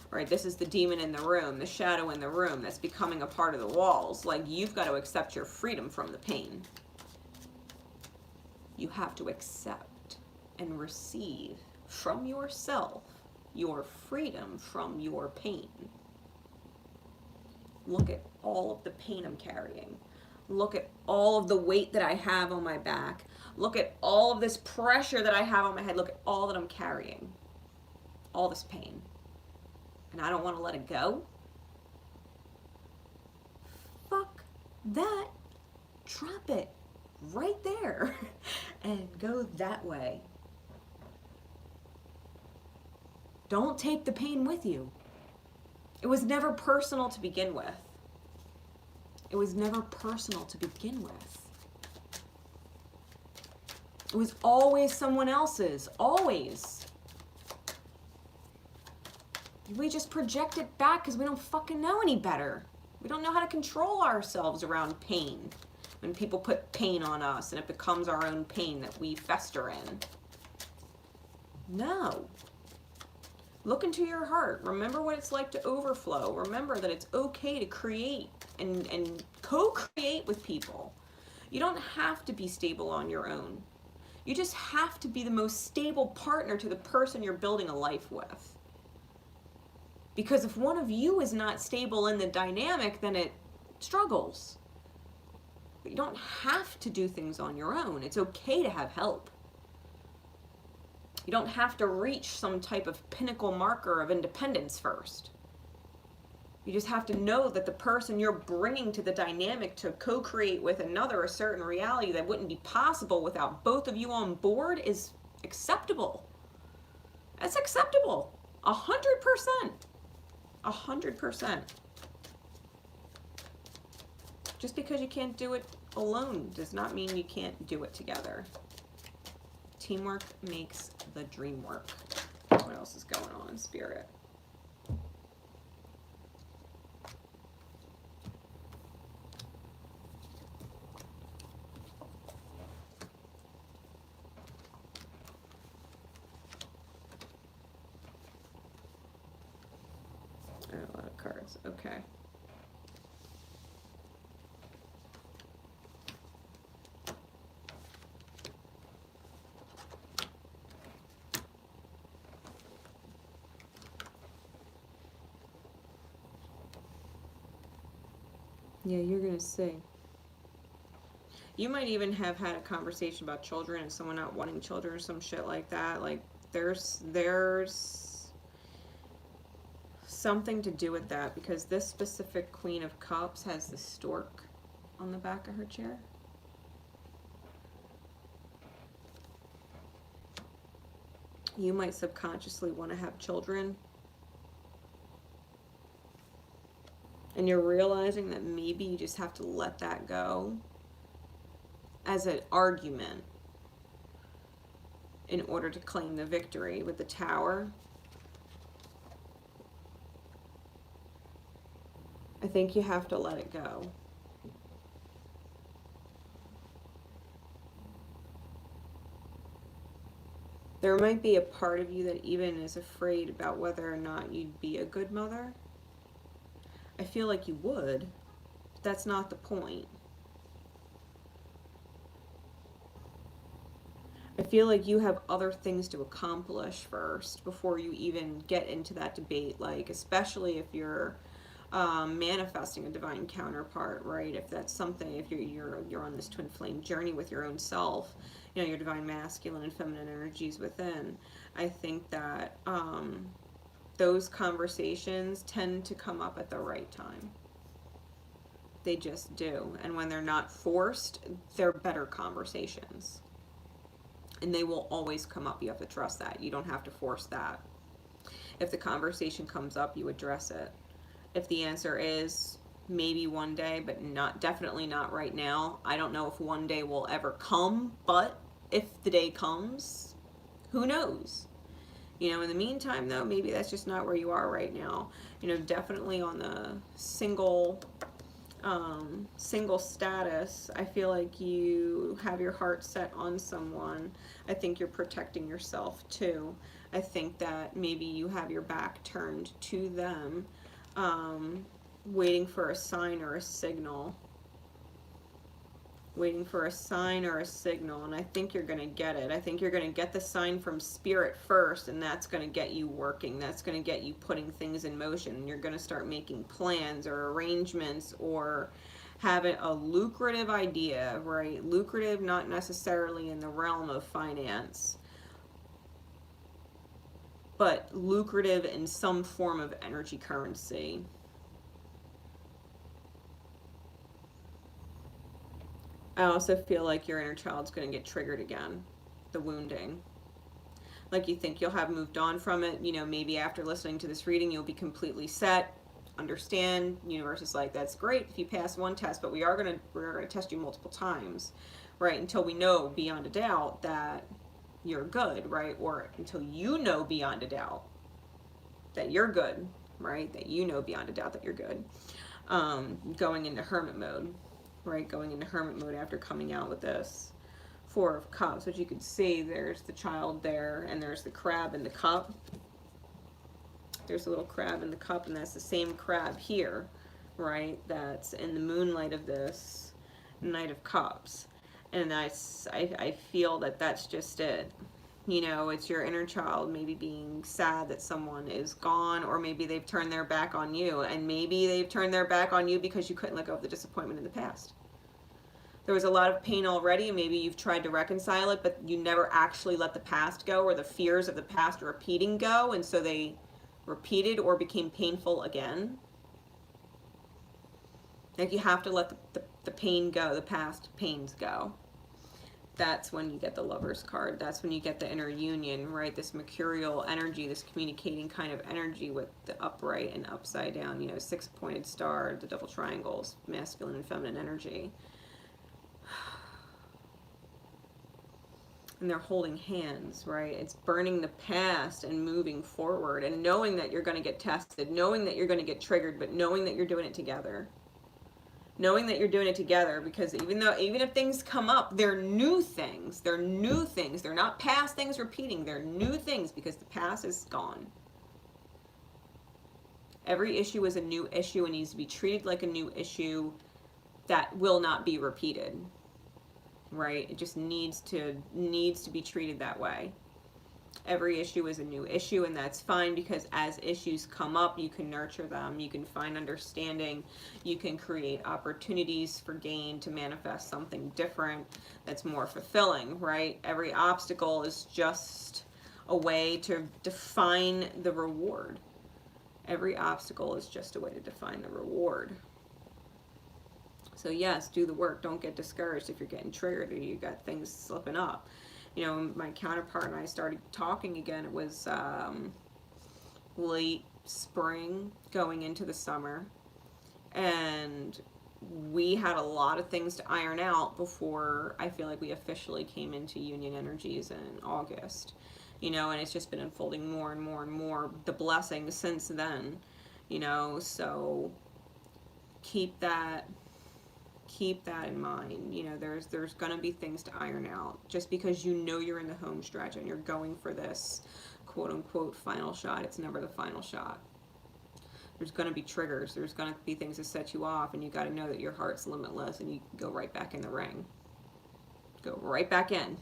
Right? This is the demon in the room, the shadow in the room that's becoming a part of the walls. Like, you've got to accept your freedom from the pain. You have to accept and receive from yourself your freedom from your pain. Look at all of the pain I'm carrying. Look at all of the weight that I have on my back. Look at all of this pressure that I have on my head. Look at all that I'm carrying. All this pain. And I don't want to let it go. Fuck that. Drop it right there and go that way. Don't take the pain with you. It was never personal to begin with. It was never personal to begin with. It was always someone else's. Always. We just project it back because we don't fucking know any better. We don't know how to control ourselves around pain. When people put pain on us and it becomes our own pain that we fester in. No. Look into your heart. Remember what it's like to overflow. Remember that it's okay to create and co-create with people. You don't have to be stable on your own. You just have to be the most stable partner to the person you're building a life with. Because if one of you is not stable in the dynamic, then it struggles. But you don't have to do things on your own. It's okay to have help. You don't have to reach some type of pinnacle marker of independence first. You just have to know that the person you're bringing to the dynamic to co-create with another a certain reality that wouldn't be possible without both of you on board is acceptable. That's acceptable. 100%. 100%. Just because you can't do it alone does not mean you can't do it together. Teamwork makes the dream work. What else is going on in spirit? A lot of cards. Okay. Yeah, you're gonna see. You might even have had a conversation about children and someone not wanting children or some shit like that. Like there's something to do with that, because this specific Queen of Cups has the stork on the back of her chair. You might subconsciously want to have children. And you're realizing that maybe you just have to let that go as an argument in order to claim the victory with the Tower. I think you have to let it go. There might be a part of you that even is afraid about whether or not you'd be a good mother. I feel like you would, but that's not the point. I feel like you have other things to accomplish first before you even get into that debate, like especially if you're manifesting a divine counterpart, right? If that's something, if you're on this twin flame journey with your own self, you know, your divine masculine and feminine energies within. I think that those conversations tend to come up at the right time. They just do. And when they're not forced, they're better conversations. And they will always come up. You have to trust that. You don't have to force that. If the conversation comes up, you address it. If the answer is maybe one day, but definitely not right now. I don't know if one day will ever come, but if the day comes, who knows? You know, in the meantime, though, maybe that's just not where you are right now. You know, definitely on the single status, I feel like you have your heart set on someone. I think you're protecting yourself, too. I think that maybe you have your back turned to them, waiting for a sign or a signal. Waiting for a sign or a signal, and I think you're going to get it. I think you're going to get the sign from spirit first, and that's going to get you working. That's going to get you putting things in motion. You're going to start making plans or arrangements or having a lucrative idea, right? Lucrative, not necessarily in the realm of finance, but lucrative in some form of energy currency. I also feel like your inner child's going to get triggered again, the wounding. Like you think you'll have moved on from it. You know, maybe after listening to this reading, you'll be completely set, understand. Universe is like, that's great if you pass one test, but we're going to test you multiple times, right? Until we know beyond a doubt that you're good, right? Or until you know beyond a doubt that you're good, right? That you know beyond a doubt that you're good. Going into hermit mode, right? Going into hermit mode after coming out with this Four of Cups, which you could see there's the child there, and there's the crab in the cup. There's a little crab in the cup, and that's the same crab here, right? That's in the moonlight of this Knight of Cups. And I feel that that's just it. You know, it's your inner child maybe being sad that someone is gone, or maybe they've turned their back on you, and maybe they've turned their back on you because you couldn't let go of the disappointment in the past. There was a lot of pain already, and maybe you've tried to reconcile it, but you never actually let the past go, or the fears of the past repeating go, and so they repeated or became painful again. Like, you have to let the pain go, the past pains go. That's when you get the Lover's card. That's when you get the inner union, right? This mercurial energy, this communicating kind of energy with the upright and upside down, you know, six-pointed star, the double triangles, masculine and feminine energy. And they're holding hands, right? It's burning the past and moving forward, and knowing that you're going to get tested, knowing that you're going to get triggered, but knowing that you're doing it together. Knowing that you're doing it together, because even if things come up, they're new things. They're new things. They're not past things repeating. They're new things, because the past is gone. Every issue is a new issue and needs to be treated like a new issue that will not be repeated. Right? It just needs to be treated that way. Every issue is a new issue, and that's fine, because as issues come up, you can nurture them, you can find understanding, you can create opportunities for gain to manifest something different that's more fulfilling, right? Every obstacle is just a way to define the reward. Every obstacle is just a way to define the reward. So yes, do the work. Don't get discouraged if you're getting triggered or you got things slipping up. You know, my counterpart and I started talking again. It was late spring going into the summer. And we had a lot of things to iron out before I feel like we officially came into union energies in August. You know, and it's just been unfolding more and more and more, the blessings since then. You know, so keep that in mind. You know, there's going to be things to iron out. Just because you know you're in the home stretch and you're going for this quote unquote final shot, it's never the final shot. There's going to be triggers. There's going to be things that set you off, and you got to know that your heart's limitless, and you go right back in the ring. Go right back in.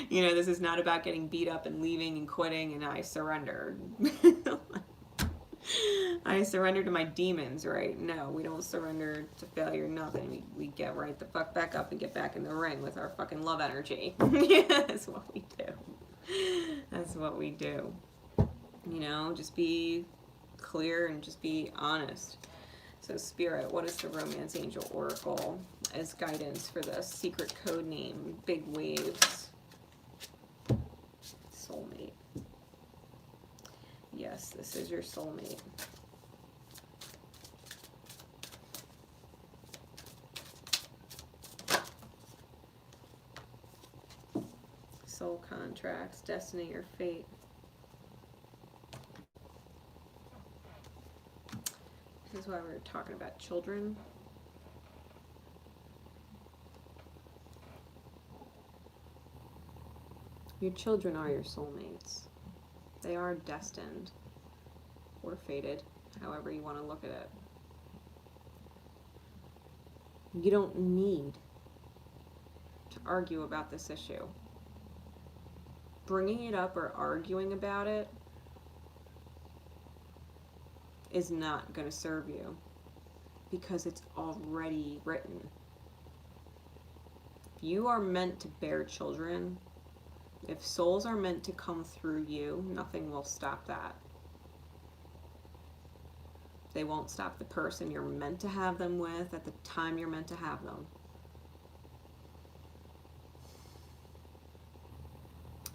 You know, this is not about getting beat up and leaving and quitting and I surrendered. I surrender to my demons, right? No, we don't surrender to failure, nothing. We get right the fuck back up and get back in the ring with our fucking love energy. Yeah, that's what we do. That's what we do. You know, just be clear and just be honest. So Spirit, what is the Romance Angel Oracle as guidance for the secret code name, Big Waves? Soulmate. Yes, this is your soulmate. Soul contracts, destiny or fate. This is why we were talking about children. Your children are your soulmates. They are destined or fated, however you want to look at it. You don't need to argue about this issue. Bringing it up or arguing about it is not going to serve you, because it's already written. If you are meant to bear children, if souls are meant to come through you, nothing will stop that. They won't stop the person you're meant to have them with at the time you're meant to have them.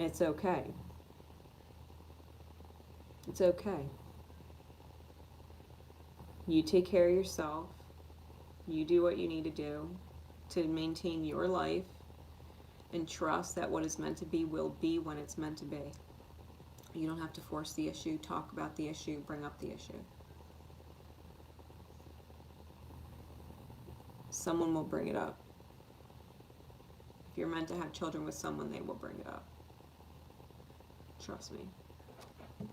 It's okay. It's okay. You take care of yourself. You do what you need to do to maintain your life, and trust that what is meant to be will be when it's meant to be. You don't have to force the issue, talk about the issue, bring up the issue. Someone will bring it up. If you're meant to have children with someone, they will bring it up. Trust me.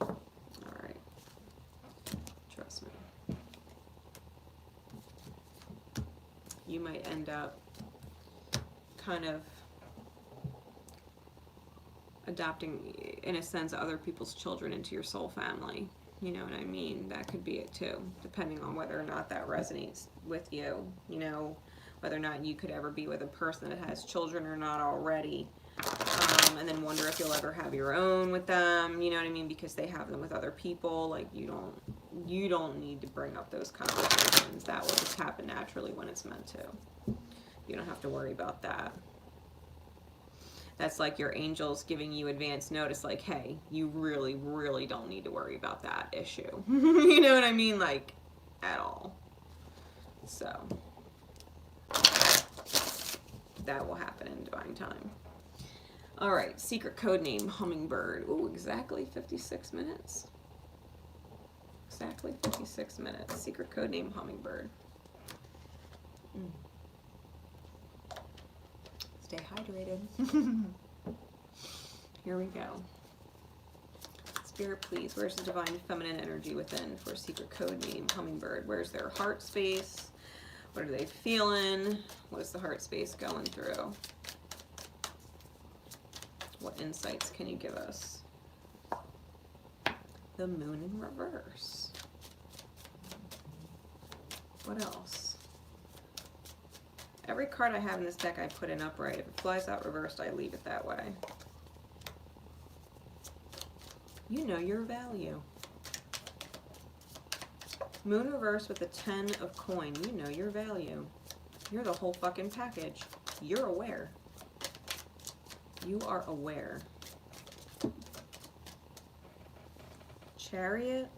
All right. Trust me. You might end up kind of adopting, in a sense, other people's children into your soul family. You know what I mean? That could be it too, depending on whether or not that resonates with you. You know, whether or not you could ever be with a person that has children or not already. And then wonder if you'll ever have your own with them. You know what I mean? Because they have them with other people. Like, you don't need to bring up those conversations. That will just happen naturally when it's meant to. You don't have to worry about that. That's like your angels giving you advance notice, like, hey, you really, really don't need to worry about that issue. You know what I mean? Like, at all. So, that will happen in divine time. All right, secret code name, Hummingbird. Ooh, exactly 56 minutes. Exactly 56 minutes. Secret code name, Hummingbird. Stay hydrated. Here we go. Spirit, please. Where's the divine feminine energy within for secret code name, Hummingbird? Where's their heart space? What are they feeling? What is the heart space going through? What insights can you give us? The moon in reverse. What else? Every card I have in this deck I put in upright. If it flies out reversed, I leave it that way. You know your value. Moon reversed with the 10 of coin. You know your value. You're the whole fucking package. You're aware. You are aware. Chariot,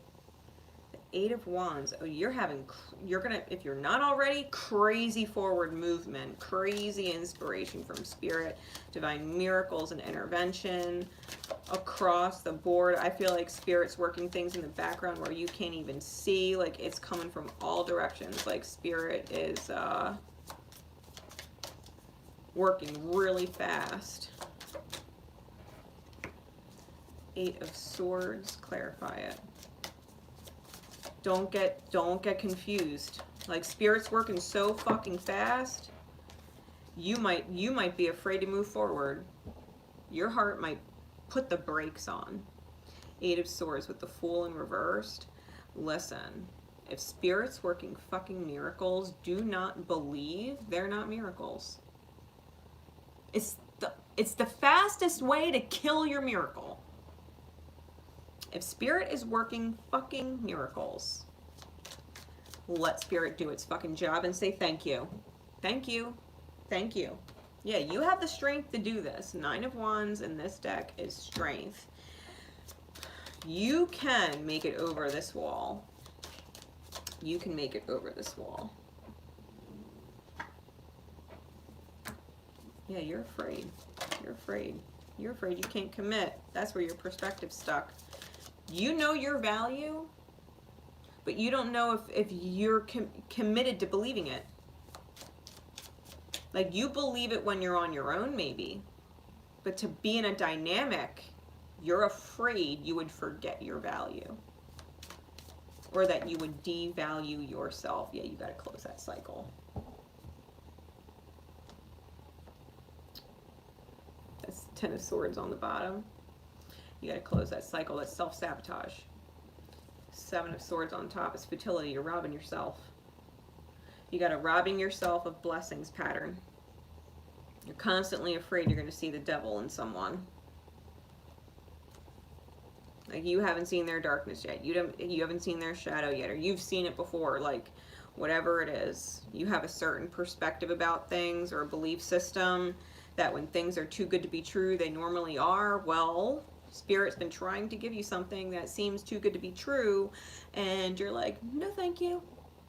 the 8 of Wands. Oh, you're gonna, if you're not already, crazy forward movement, crazy inspiration from Spirit, divine miracles and intervention across the board. I feel like Spirit's working things in the background where you can't even see. Like, it's coming from all directions. Like, Spirit is working really fast. 8 of Swords, clarify it. Don't get confused. Like, Spirit's working so fucking fast. You might be afraid to move forward. Your heart might put the brakes on. 8 of Swords with the Fool in reversed. Listen, if Spirit's working fucking miracles, do not believe they're not miracles. It's the fastest way to kill your miracle. If Spirit is working fucking miracles, let Spirit do its fucking job and say thank you. Thank you. Thank you. Yeah, you have the strength to do this. 9 of Wands in this deck is strength. You can make it over this wall. You can make it over this wall. Yeah, you're afraid. You're afraid. You're afraid you can't commit. That's where your perspective's stuck. You know your value, but you don't know if you're committed to believing it. Like, you believe it when you're on your own, maybe. But to be in a dynamic, you're afraid you would forget your value. Or that you would devalue yourself. Yeah, you got to close that cycle. That's 10 of Swords on the bottom. You got to close that cycle. That's self-sabotage. 7 of Swords on top is futility. You're robbing yourself. You got a robbing yourself of blessings pattern. You're constantly afraid you're going to see the devil in someone. Like, you haven't seen their darkness yet. You haven't seen their shadow yet, or you've seen it before. Like, whatever it is, you have a certain perspective about things or a belief system that when things are too good to be true, they normally are. Well, Spirit's been trying to give you something that seems too good to be true, and you're like, no thank you,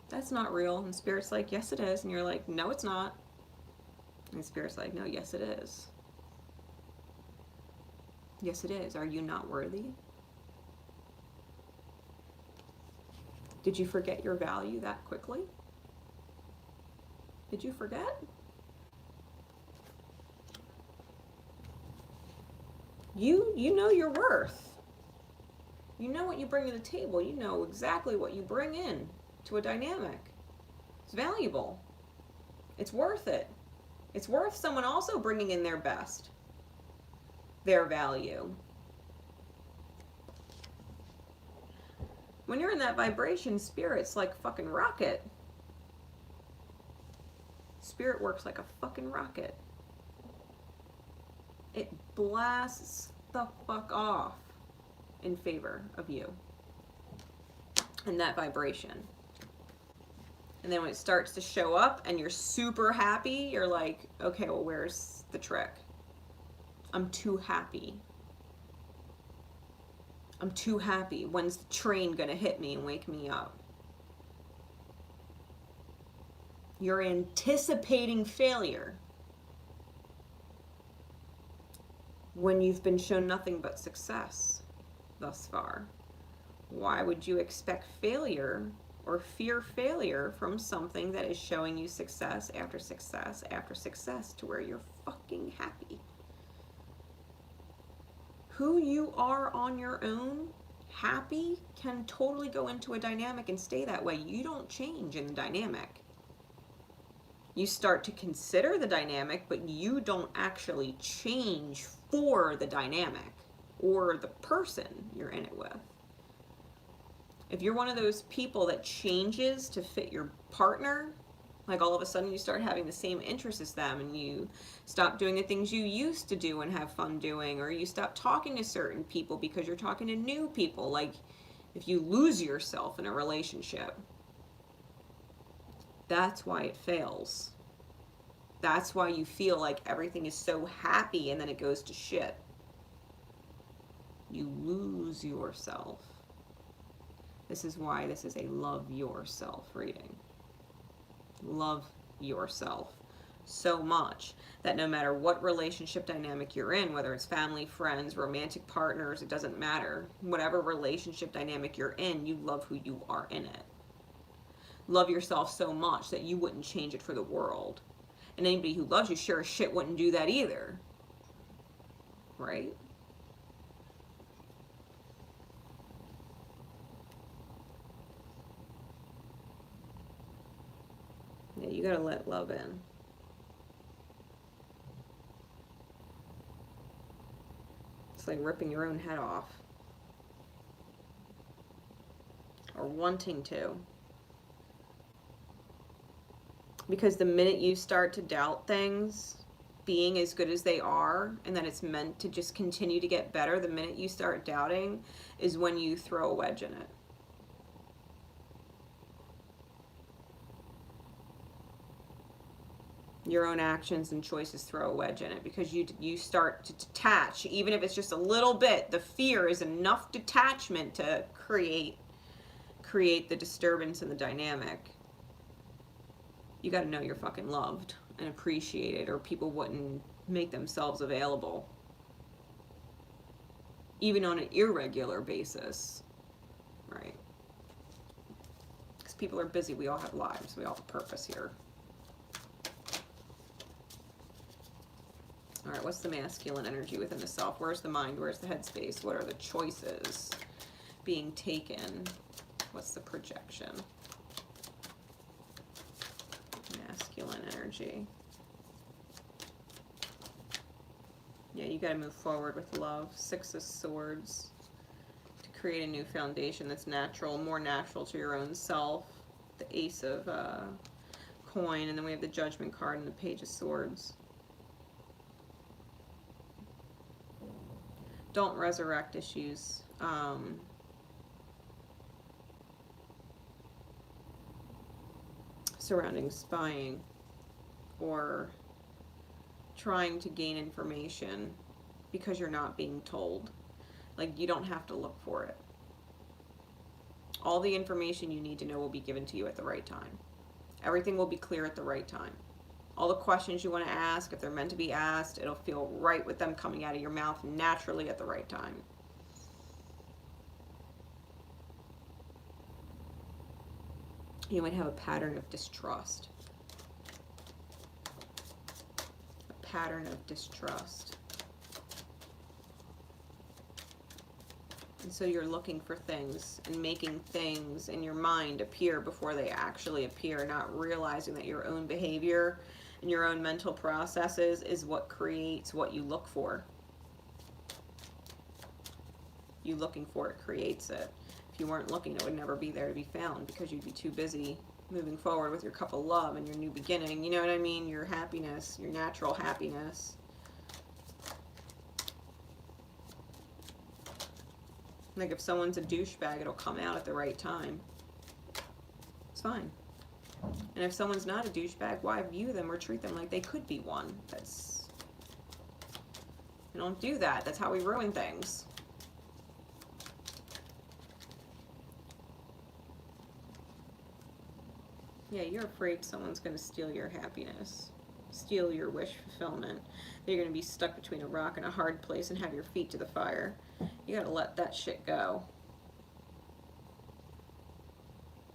that's not real. And Spirit's like, yes it is. And you're like, no it's not. And Spirit's like, no, yes it is. Yes it is. Are you not worthy? Did you forget your value that quickly? Did you forget? You know your worth. You know what you bring to the table. You know exactly what you bring in to a dynamic. It's valuable. It's worth it. It's worth someone also bringing in their best, their value. When you're in that vibration, spirit's like a fucking rocket. Spirit works like a fucking rocket. It blasts the fuck off in favor of you and that vibration. And then when it starts to show up and you're super happy, you're like, okay, well, where's the trick? I'm too happy. I'm too happy. When's the train gonna hit me and wake me up? You're anticipating failure when you've been shown nothing but success thus far. Why would you expect failure or fear failure from something that is showing you success after success after success to where you're fucking happy? Who you are on your own, happy, can totally go into a dynamic and stay that way. You don't change in the dynamic. You start to consider the dynamic, but you don't actually change for the dynamic or the person you're in it with. If you're one of those people that changes to fit your partner, like all of a sudden you start having the same interests as them and you stop doing the things you used to do and have fun doing, or you stop talking to certain people because you're talking to new people, like if you lose yourself in a relationship, that's why it fails. That's why you feel like everything is so happy and then it goes to shit. You lose yourself. This is why this is a love yourself reading. Love yourself so much that no matter what relationship dynamic you're in, whether it's family, friends, romantic partners, it doesn't matter. Whatever relationship dynamic you're in, you love who you are in it. Love yourself so much that you wouldn't change it for the world. And anybody who loves you sure as shit wouldn't do that either. Right? Yeah, you gotta let love in. It's like ripping your own head off. Or wanting to. Because the minute you start to doubt things being as good as they are, and that it's meant to just continue to get better, the minute you start doubting is when you throw a wedge in it. Your own actions and choices throw a wedge in it, because you start to detach, even if it's just a little bit. The fear is enough detachment to create the disturbance in the dynamic. You got to know you're fucking loved and appreciated, or people wouldn't make themselves available, even on an irregular basis, right? Because people are busy. We all have lives. We all have a purpose here. All right, what's the masculine energy within the self? Where's the mind? Where's the headspace? What are the choices being taken? What's the projection? Masculine energy. Yeah, you got to move forward with love. 6 of Swords. To create a new foundation that's natural, more natural to your own self. The Ace of Coin, and then we have the Judgment card and the Page of Swords. Don't resurrect issues. Surrounding spying or trying to gain information because you're not being told. Like, you don't have to look for it. All the information you need to know will be given to you at the right time. Everything will be clear at the right time. All the questions you want to ask, if they're meant to be asked, it'll feel right with them coming out of your mouth naturally at the right time. You might have a pattern of distrust. A pattern of distrust. And so you're looking for things and making things in your mind appear before they actually appear, not realizing that your own behavior and your own mental processes is what creates what you look for. You looking for it creates it. If you weren't looking, it would never be there to be found, because you'd be too busy moving forward with your cup of love and your new beginning. You know what I mean? Your happiness, your natural happiness. Like if someone's a douchebag, it'll come out at the right time. It's fine. And if someone's not a douchebag, why view them or treat them like they could be one? We don't do that. That's how we ruin things. Yeah, you're afraid someone's going to steal your happiness, steal your wish fulfillment. That you're going to be stuck between a rock and a hard place and have your feet to the fire. You got to let that shit go.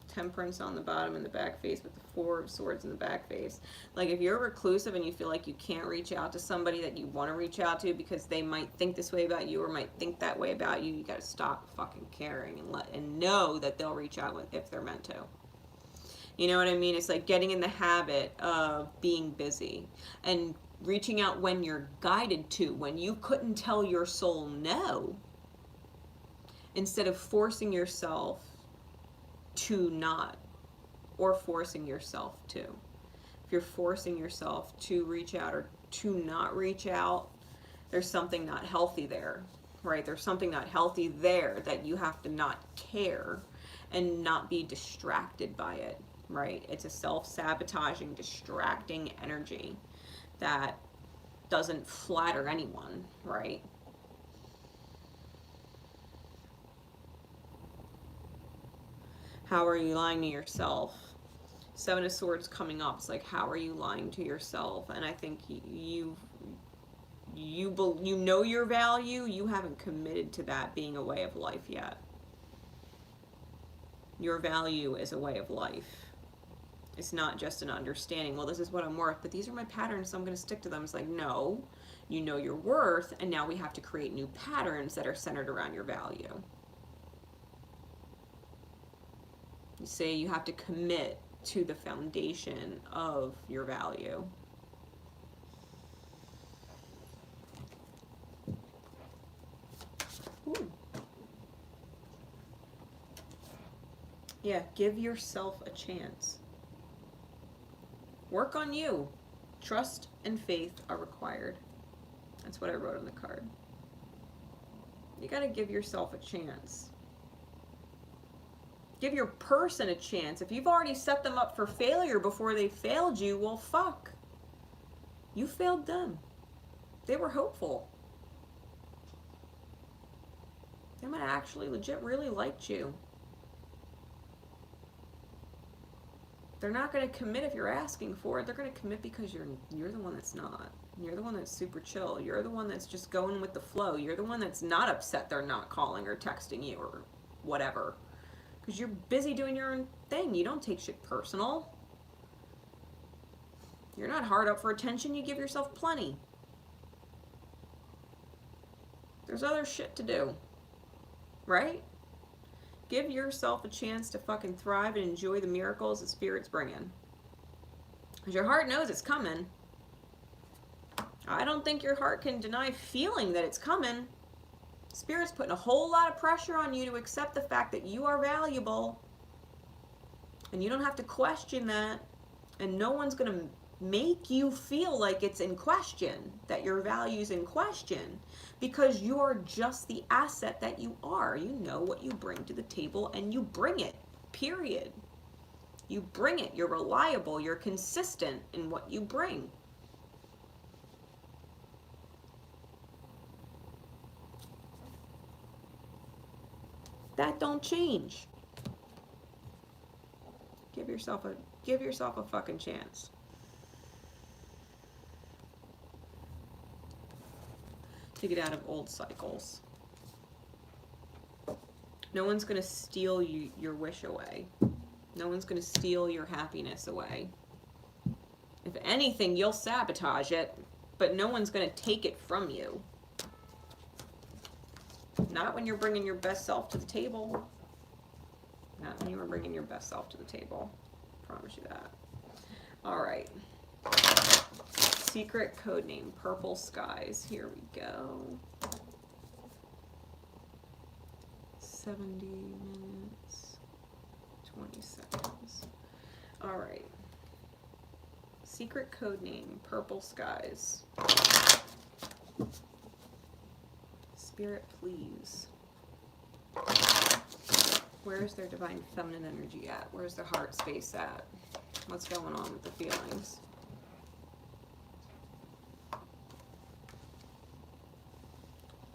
Temperance on the bottom and the back face with the Four of Swords in the back face. Like if you're reclusive and you feel like you can't reach out to somebody that you want to reach out to because they might think this way about you or might think that way about you, you got to stop fucking caring and know that they'll reach out if they're meant to. You know what I mean? It's like getting in the habit of being busy and reaching out when you're guided to, when you couldn't tell your soul no, instead of forcing yourself to not, or forcing yourself to. If you're forcing yourself to reach out or to not reach out, there's something not healthy there, right? There's something not healthy there that you have to not care and not be distracted by it, right? It's a self-sabotaging, distracting energy that doesn't flatter anyone, right? How are you lying to yourself? Seven of Swords coming up. It's like, how are you lying to yourself? And I think you know your value. You haven't committed to that being a way of life yet. Your value is a way of life. It's not just an understanding, well, this is what I'm worth, but these are my patterns, so I'm going to stick to them. It's like, no, you know your worth, and now we have to create new patterns that are centered around your value. You say you have to commit to the foundation of your value. Ooh. Yeah, give yourself a chance. Work on you. Trust and faith are required. That's what I wrote on the card. You got to give yourself a chance. Give your person a chance. If you've already set them up for failure before they failed you, well, fuck. You failed them. They were hopeful. They might actually legit really liked you. They're not going to commit if you're asking for it. They're going to commit because you're the one that's not. You're the one that's super chill. You're the one that's just going with the flow. You're the one that's not upset they're not calling or texting you or whatever. Because you're busy doing your own thing. You don't take shit personal. You're not hard up for attention. You give yourself plenty. There's other shit to do. Right? Give yourself a chance to fucking thrive and enjoy the miracles that Spirit's bringing. Because your heart knows it's coming. I don't think your heart can deny feeling that it's coming. Spirit's putting a whole lot of pressure on you to accept the fact that you are valuable. And you don't have to question that. And no one's going to make you feel like it's in question, that your value's in question. Because you're just the asset that you are. You know what you bring to the table and you bring it. Period. You bring it. You're reliable. You're consistent in what you bring. That don't change. Give yourself a fucking chance. To get out of old cycles. No one's going to steal your wish away. No one's going to steal your happiness away. If anything, you'll sabotage it, but no one's going to take it from you. Not when you're bringing your best self to the table. Not when you are bringing your best self to the table. I promise you that. All right. Secret code name, Purple Skies. Here we go. 70 minutes, 20 seconds. All right. Secret code name, Purple Skies. Spirit, please. Where's their divine feminine energy at? Where's their heart space at? What's going on with the feelings?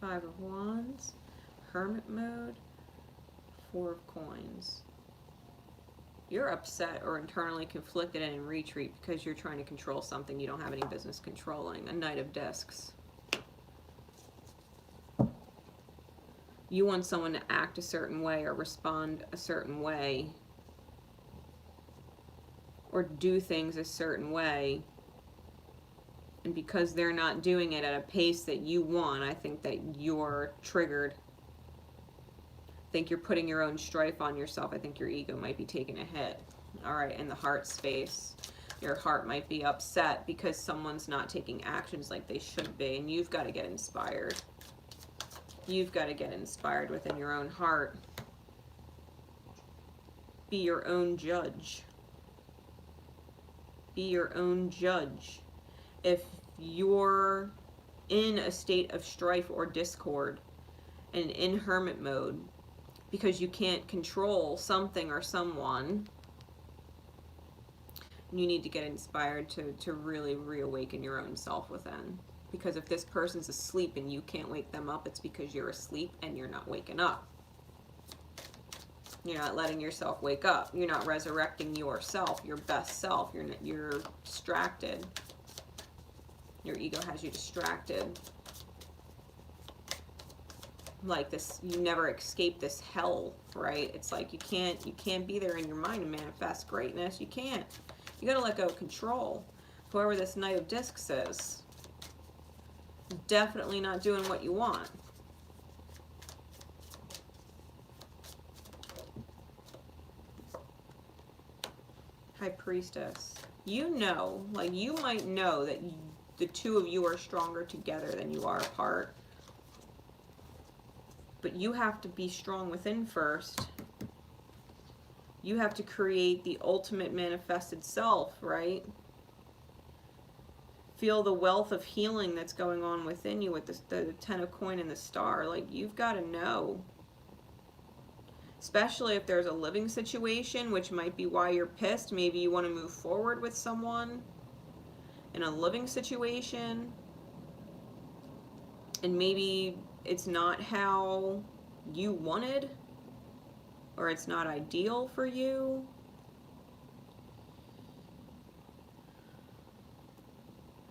Five of Wands, Hermit mode, Four of Coins. You're upset or internally conflicted and in retreat because you're trying to control something you don't have any business controlling. A Knight of Discs. You want someone to act a certain way or respond a certain way or do things a certain way. And because they're not doing it at a pace that you want, I think that you're triggered. I think you're putting your own strife on yourself. I think your ego might be taking a hit. All right, in the heart space, your heart might be upset because someone's not taking actions like they should be, and you've got to get inspired. You've got to get inspired within your own heart. Be your own judge. Be your own judge. If you're in a state of strife or discord and in hermit mode because you can't control something or someone, you need to get inspired to really reawaken your own self within. Because if this person's asleep and you can't wake them up, it's because you're asleep and you're not waking up. You're not letting yourself wake up. You're not resurrecting yourself, your best self. You're distracted. Your ego has you distracted. Like this, you never escape this hell, right? It's like you can't be there in your mind and manifest greatness. You can't. You gotta let go of control. Whoever this Knight of Discs is, definitely not doing what you want. High Priestess. You know, like you might know that the two of you are stronger together than you are apart. But you have to be strong within first. You have to create the ultimate manifested self, right? Feel the wealth of healing that's going on within you with the Ten of Coin and the Star. Like, you've got to know. Especially if there's a living situation, which might be why you're pissed. Maybe you want to move forward with someone in a living situation. And maybe it's not how you wanted, or it's not ideal for you.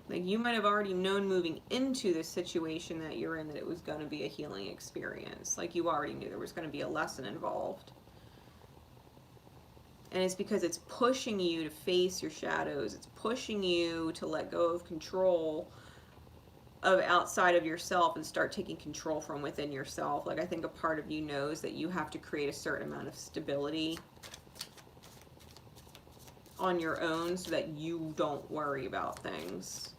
Like, you might have already known moving into this situation that you're in that it was going to be a healing experience. Like, you already knew there was going to be a lesson involved. And it's because it's pushing you to face your shadows. It's pushing you to let go of control of outside of yourself and start taking control from within yourself. Like, I think a part of you knows that you have to create a certain amount of stability on your own so that you don't worry about things.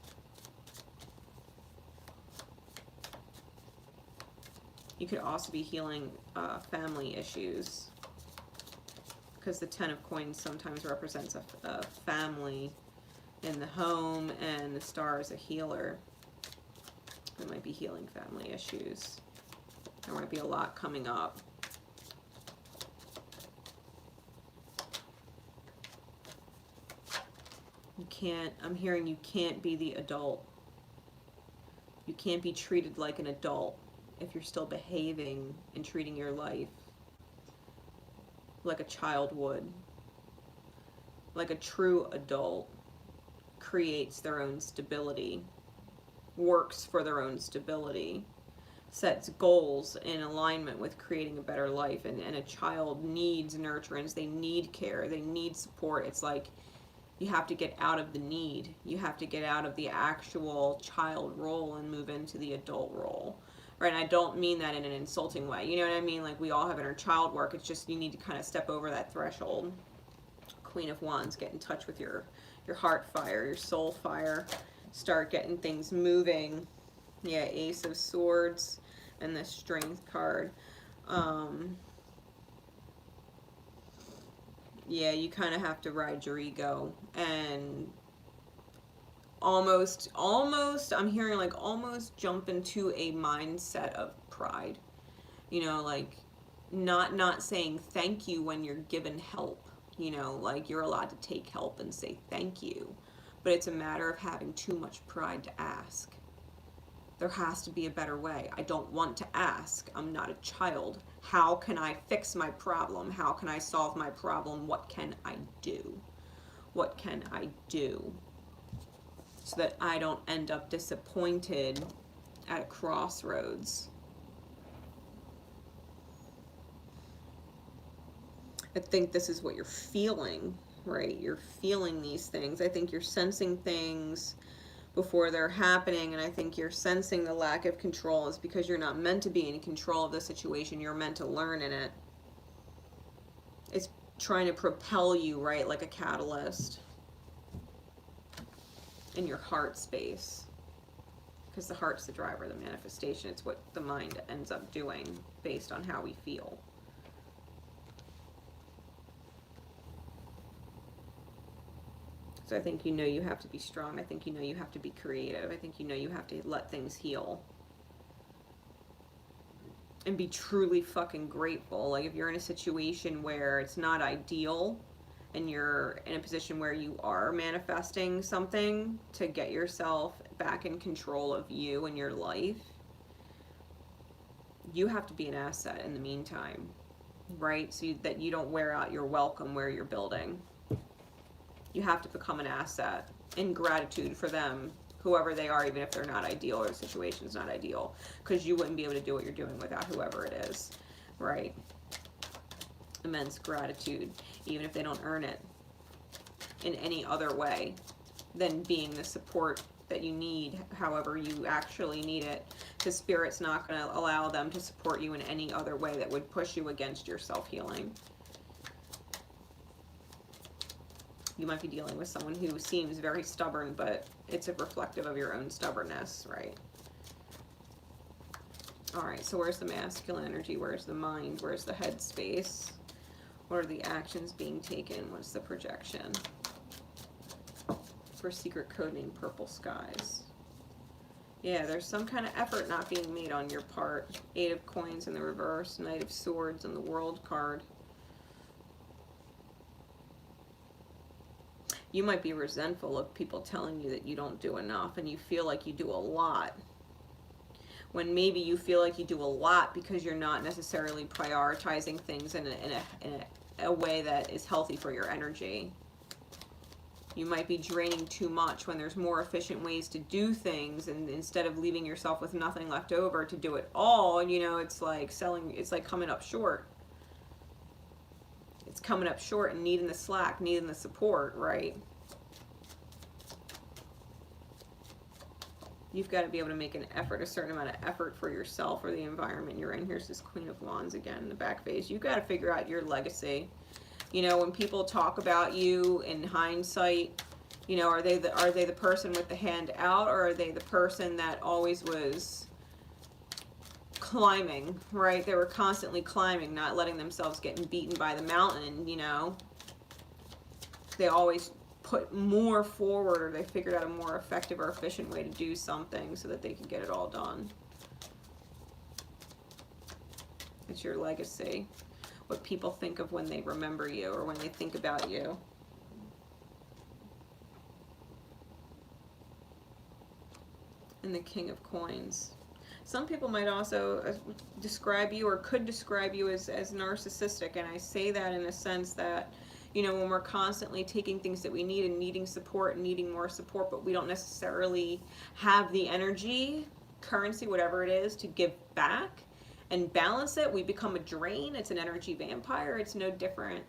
You could also be healing family issues, because the Ten of Coins sometimes represents a family in the home, and the Star is a healer. There might be healing family issues. There might be a lot coming up. You can't, I'm hearing you can't be the adult. You can't be treated like an adult if you're still behaving and treating your life like a child would. Like a true adult creates their own stability, works for their own stability. sets goals in alignment with creating a better life. And a child needs nurturance, they need care, they need support. It's like you have to get out of the need. You have to get out of the actual child role and move into the adult role. Right? And I don't mean that in an insulting way. You know what I mean? Like, we all have inner child work. It's just you need to kind of step over that threshold. Queen of Wands, get in touch with your heart fire, your soul fire. Start getting things moving. Yeah, Ace of Swords and the Strength card. Yeah, you kind of have to ride your ego and almost, I'm hearing like almost jump into a mindset of pride. You know, like not saying thank you when you're given help. You know, like you're allowed to take help and say thank you. But it's a matter of having too much pride to ask. There has to be a better way. I don't want to ask. I'm not a child. How can I fix my problem? How can I solve my problem? What can I do? What can I do? So that I don't end up disappointed at a crossroads. I think this is what you're feeling, right? You're feeling these things. I think you're sensing things before they're happening, and I think you're sensing the lack of control is because you're not meant to be in control of the situation. You're meant to learn in it. It's trying to propel you, right, like a catalyst in your heart space, because the heart's the driver of the manifestation. It's what the mind ends up doing based on how we feel. So I think you know you have to be strong. I think you know you have to be creative. I think you know you have to let things heal. And be truly fucking grateful. Like if you're in a situation where it's not ideal and you're in a position where you are manifesting something to get yourself back in control of you and your life, you have to be an asset in the meantime, right? So that you don't wear out your welcome where you're building. You have to become an asset in gratitude for them, whoever they are, even if they're not ideal or the situation's not ideal, because you wouldn't be able to do what you're doing without whoever it is, right? Immense gratitude, even if they don't earn it in any other way than being the support that you need, however you actually need it, because Spirit's not going to allow them to support you in any other way that would push you against your self-healing. You might be dealing with someone who seems very stubborn, but it's a reflective of your own stubbornness, right? All right, so where's the masculine energy? Where's the mind? Where's the head space? What are the actions being taken? What's the projection? For secret code named Purple Skies. Yeah, there's some kind of effort not being made on your part. 8 of Coins in the reverse, Knight of Swords and the World card. You might be resentful of people telling you that you don't do enough and you feel like you do a lot. When maybe you feel like you do a lot because you're not necessarily prioritizing things in a way that is healthy for your energy. You might be draining too much when there's more efficient ways to do things, and instead of leaving yourself with nothing left over to do it all, you know, it's like coming up short. It's coming up short and needing the slack, needing the support, right? You've got to be able to make an effort, a certain amount of effort for yourself or the environment you're in. Here's this Queen of Wands again in the back face. You've got to figure out your legacy. You know, when people talk about you in hindsight, you know, are they the person with the hand out, or are they the person that always was climbing, right? They were constantly climbing, not letting themselves get beaten by the mountain, you know? They always put more forward, or they figured out a more effective or efficient way to do something so that they could get it all done. It's your legacy. What people think of when they remember you or when they think about you. And the King of Coins. Some people might also describe you, or could describe you as narcissistic, and I say that in a sense that, you know, when we're constantly taking things that we need and needing support and needing more support, but we don't necessarily have the energy currency, whatever it is, to give back and balance it, we become a drain. It's an energy vampire. It's no different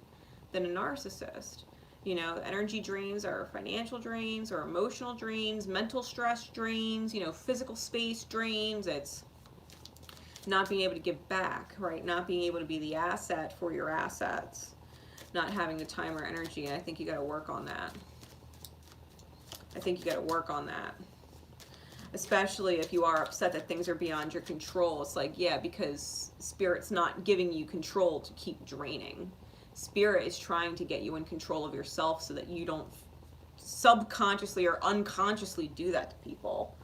than a narcissist. You know, energy drains are financial drains or emotional drains, mental stress drains, you know, physical space drains. It's not being able to give back, right? Not being able to be the asset for your assets, not having the time or energy. And I think you got to work on that. I think you got to work on that. Especially if you are upset that things are beyond your control. It's like, yeah, because Spirit's not giving you control to keep draining. Spirit is trying to get you in control of yourself so that you don't subconsciously or unconsciously do that to people.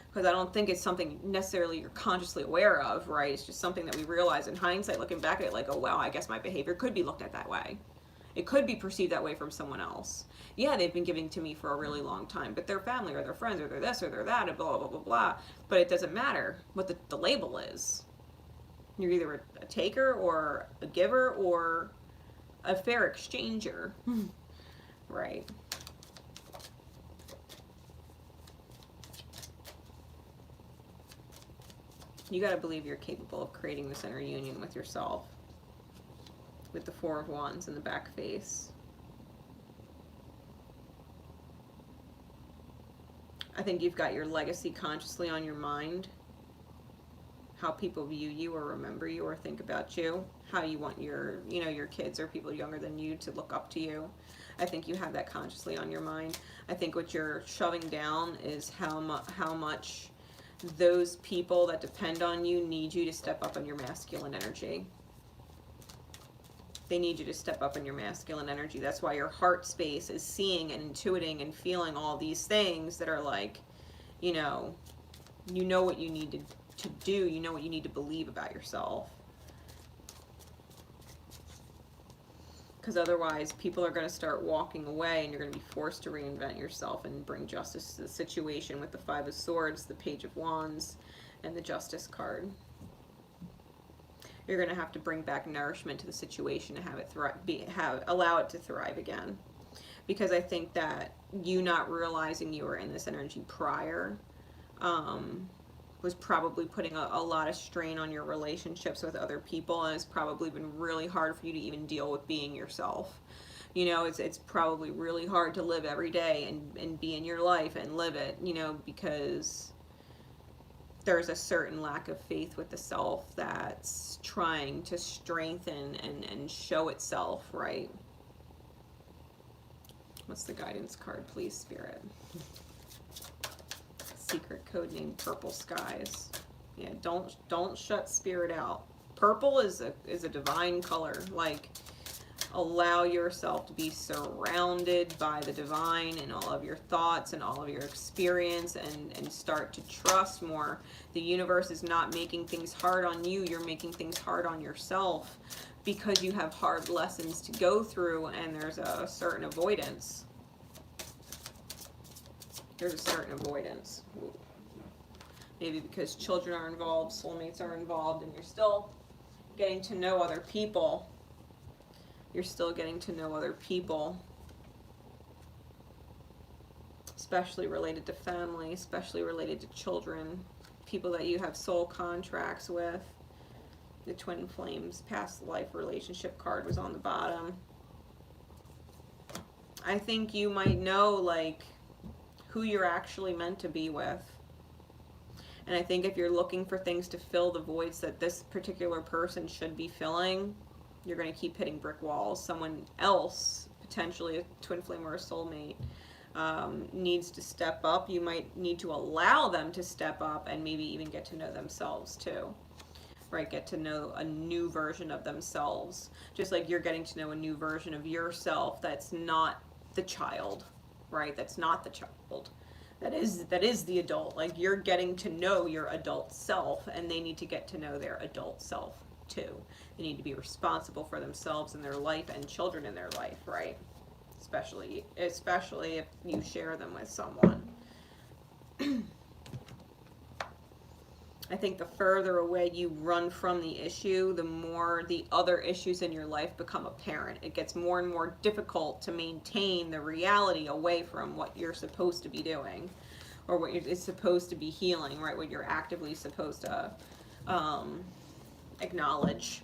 Because I don't think it's something necessarily you're consciously aware of, right? It's just something that we realize in hindsight, looking back at it, like, oh, wow, I guess my behavior could be looked at that way. It could be perceived that way from someone else. Yeah, they've been giving to me for a really long time, but they're family or they're friends or they're this or they're that and blah, blah, blah, blah. But it doesn't matter what the label is. You're either a taker or a giver or a fair exchanger, right? You got to believe you're capable of creating this inner union with yourself, with the Four of Wands in the back face. I think you've got your legacy consciously on your mind, how people view you or remember you or think about you, how you want your, you know, your kids or people younger than you to look up to you. I think you have that consciously on your mind. I think what you're shoving down is how much those people that depend on you need you to step up in your masculine energy. They need you to step up in your masculine energy. That's why your heart space is seeing and intuiting and feeling all these things that are like, you know what you need to do. You know what you need to believe about yourself. Because otherwise, people are going to start walking away and you're going to be forced to reinvent yourself and bring justice to the situation with the Five of Swords, the Page of Wands, and the Justice card. You're going to have to bring back nourishment to the situation to have it allow it to thrive again. Because I think that you not realizing you were in this energy prior was probably putting a lot of strain on your relationships with other people, and it's probably been really hard for you to even deal with being yourself. You know, it's probably really hard to live every day and be in your life and live it, you know, because there's a certain lack of faith with the self that's trying to strengthen and show itself, right? What's the guidance card, please, Spirit? Secret code name Purple Skies. Yeah, don't shut Spirit out. Purple is a divine color. Like, allow yourself to be surrounded by the divine in all of your thoughts and all of your experience, and start to trust more. The universe is not making things hard on you. You're making things hard on yourself because you have hard lessons to go through, and there's a certain avoidance. There's a certain avoidance. Maybe because children are involved, soulmates are involved, and you're still getting to know other people. You're still getting to know other people, especially related to family, especially related to children, people that you have soul contracts with. The Twin Flames past life relationship card was on the bottom. I think you might know, like, who you're actually meant to be with. And I think if you're looking for things to fill the voids that this particular person should be filling, you're going to keep hitting brick walls. Someone else, potentially a twin flame or a soulmate, needs to step up. You might need to allow them to step up and maybe even get to know themselves too. Right? Get to know a new version of themselves. Just like you're getting to know a new version of yourself that's not the child. Right? That's not the child. That is the adult. Like, you're getting to know your adult self, and they need to get to know their adult self too. They need to be responsible for themselves and their life and children in their life, right? Especially if you share them with someone. I think the further away you run from the issue, the more the other issues in your life become apparent. It gets more and more difficult to maintain the reality away from what you're supposed to be doing, or what it's supposed to be healing, right? What you're actively supposed to acknowledge.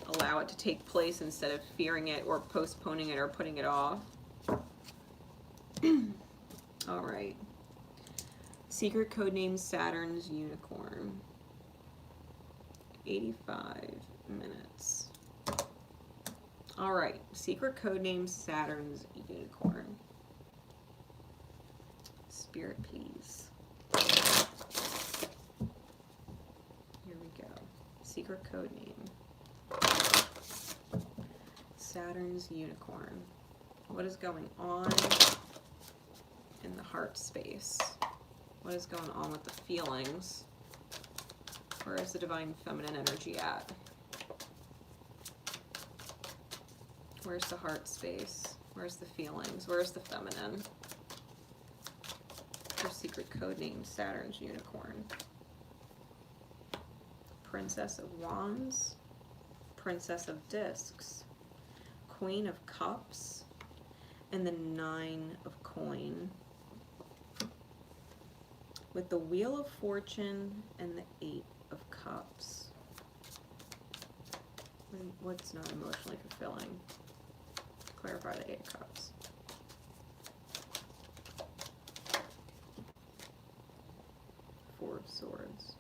Allow it to take place instead of fearing it or postponing it or putting it off. All right. Secret code name Saturn's Unicorn. 85 minutes. All right. Secret code name Saturn's Unicorn. Spirit, please. Here we go. Secret code name Saturn's Unicorn. What is going on in the heart space? What is going on with the feelings? Where is the divine feminine energy at? Where's the heart space? Where's the feelings? Where's the feminine? Her secret code name, Saturn's Unicorn. Princess of Wands. Princess of Discs. Queen of Cups. And the Nine of Coin. With the Wheel of Fortune and the Eight of Cups. What's not emotionally fulfilling? Clarify the Eight of Cups. Four of Swords.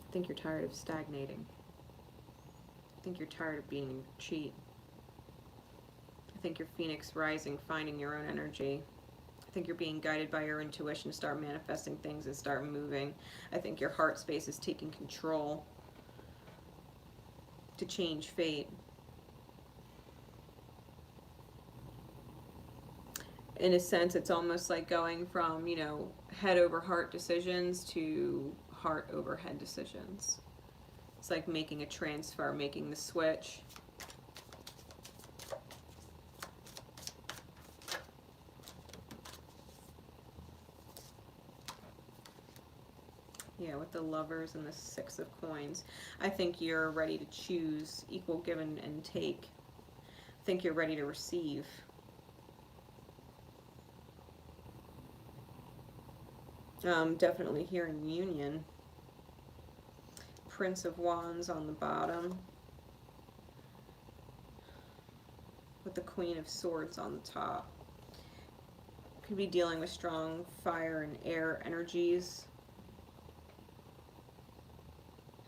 I think you're tired of stagnating. I think you're tired of being a cheat. I think you're Phoenix rising, finding your own energy. I think you're being guided by your intuition to start manifesting things and start moving. I think your heart space is taking control to change fate. In a sense, it's almost like going from, you know, head over heart decisions to heart over head decisions. It's like making a transfer, making the switch. Yeah, with the Lovers and the Six of Coins. I think you're ready to choose equal give and take. I think you're ready to receive. Definitely hearing union. Prince of Wands on the bottom. With the Queen of Swords on the top. Could be dealing with strong fire and air energies.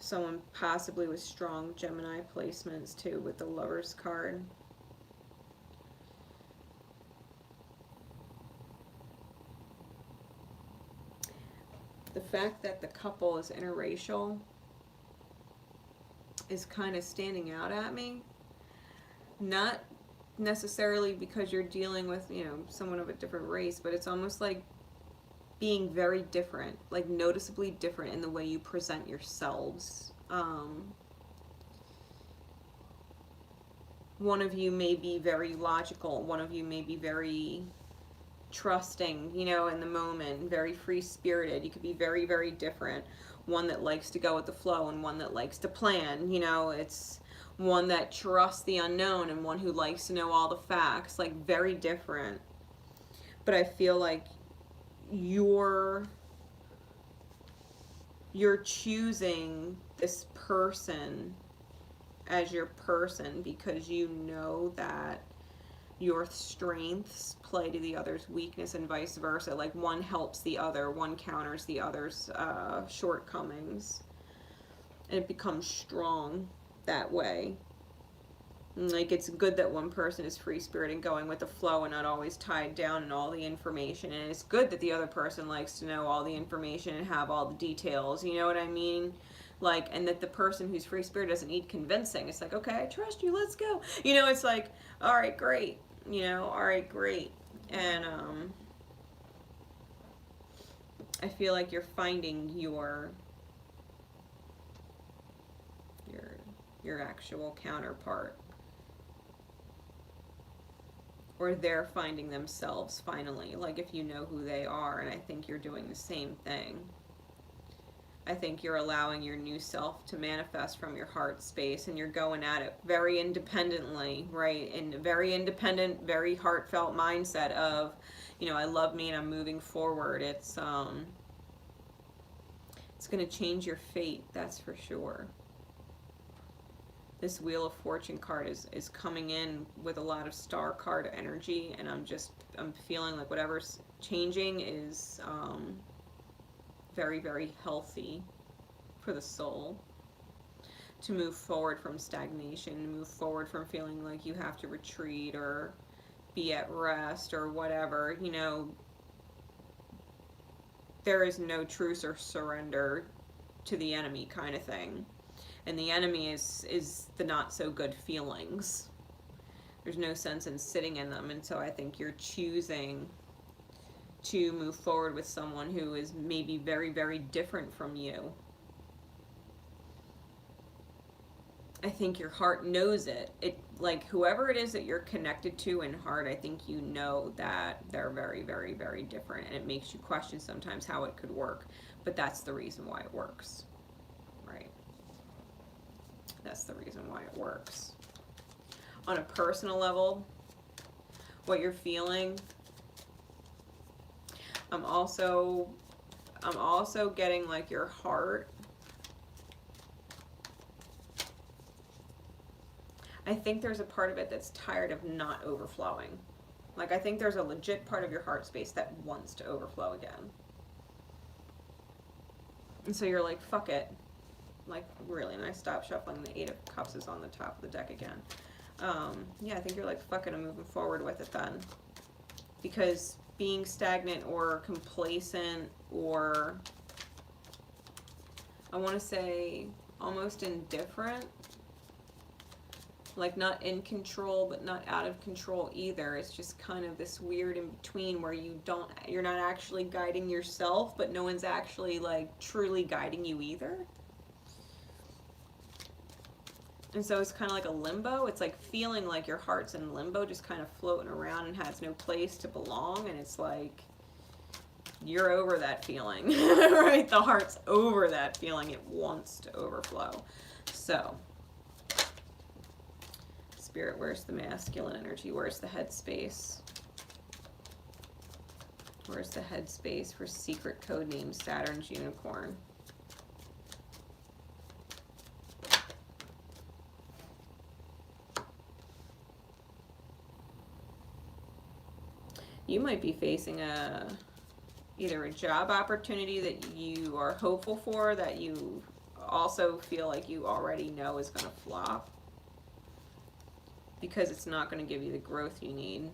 Someone possibly with strong Gemini placements too with the Lovers card. The fact that the couple is interracial is kind of standing out at me. Not necessarily because you're dealing with, you know, someone of a different race, but it's almost like being very different, like noticeably different in the way you present yourselves. One of you may be very logical, one of you may be very trusting, you know, in the moment, very free-spirited. You could be very, very different. One that likes to go with the flow and one that likes to plan, you know, it's one that trusts the unknown and one who likes to know all the facts, like very different. But I feel like you're choosing this person as your person because you know that your strengths play to the other's weakness and vice versa. Like one helps the other, one counters the other's shortcomings, and it becomes strong that way. Like it's good that one person is free spirit and going with the flow and not always tied down in all the information, and it's good that the other person likes to know all the information and have all the details, you know what I mean? Like, and that the person who's free spirit doesn't need convincing. It's like, okay, I trust you, let's go, you know. It's like, all right, great, you know, all right, great. And I feel like you're finding your actual counterpart, or they're finding themselves finally, like if you know who they are. And I think you're doing the same thing. I think you're allowing your new self to manifest from your heart space, and you're going at it very independently, right? In a very independent, very heartfelt mindset of, I love me and I'm moving forward. It's going to change your fate, that's for sure. This Wheel of Fortune card is coming in with a lot of star card energy, and I'm feeling like whatever's changing is very, very healthy for the soul. To move forward from stagnation, move forward from feeling like you have to retreat or be at rest or whatever. There is no truce or surrender to the enemy kind of thing. And the enemy is the not so good feelings. There's no sense in sitting in them. And so I think you're choosing to move forward with someone who is maybe very, very different from you. I think your heart knows it. Like whoever it is that you're connected to in heart, I think you know that they're very, very, very different, and it makes you question sometimes how it could work. But that's the reason why it works, right? That's the reason why it works. On a personal level, what you're feeling, I'm also getting like your heart. I think there's a part of it that's tired of not overflowing. Like I think there's a legit part of your heart space that wants to overflow again. And so you're like, fuck it. Like really, and I stop shuffling. The Eight of Cups is on the top of the deck again. Yeah, I think you're like, fuck it, I'm moving forward with it then. Because being stagnant or complacent, or I want to say almost indifferent, like not in control but not out of control either. It's just kind of this weird in between where you're not actually guiding yourself, but no one's actually like truly guiding you either. And so it's kind of like a limbo. It's like feeling like your heart's in limbo, just kind of floating around and has no place to belong. And it's like you're over that feeling, right? The heart's over that feeling. It wants to overflow. So, Spirit, where's the masculine energy? Where's the headspace? Where's the headspace for secret code name Saturn's unicorn? You might be facing either a job opportunity that you are hopeful for, that you also feel like you already know is going to flop because it's not going to give you the growth you need.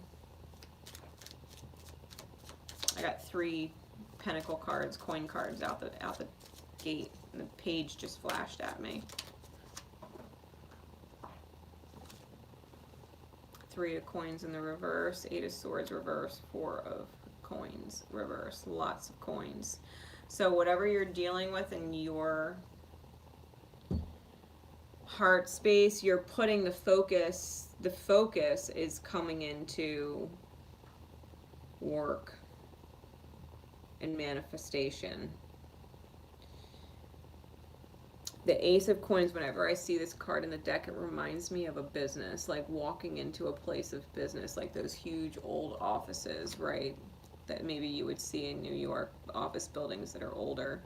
I got 3 pentacle cards, coin cards out the gate, and the page just flashed at me. 3 of coins in the reverse, 8 of swords reverse, 4 of coins reverse, lots of coins. So whatever you're dealing with in your heart space, you're putting the focus is coming into work and manifestation. The Ace of Coins, whenever I see this card in the deck, it reminds me of a business, like walking into a place of business, like those huge old offices, right? That maybe you would see in New York, office buildings that are older,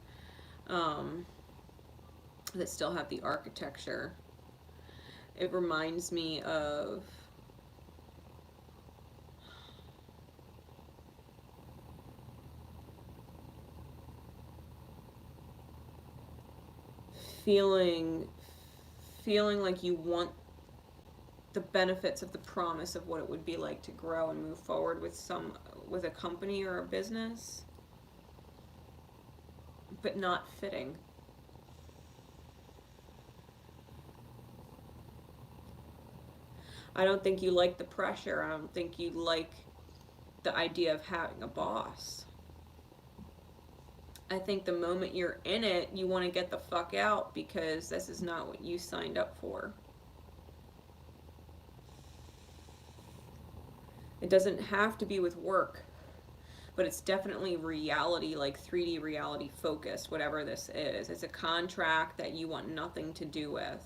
that still have the architecture. It reminds me of feeling like you want the benefits of the promise of what it would be like to grow and move forward with a company or a business, but not fitting. I don't think you like the pressure. I don't think you like the idea of having a boss. I think the moment you're in it, you want to get the fuck out because this is not what you signed up for. It doesn't have to be with work. but it's definitely reality, like 3D reality focused, whatever this is. It's a contract that you want nothing to do with.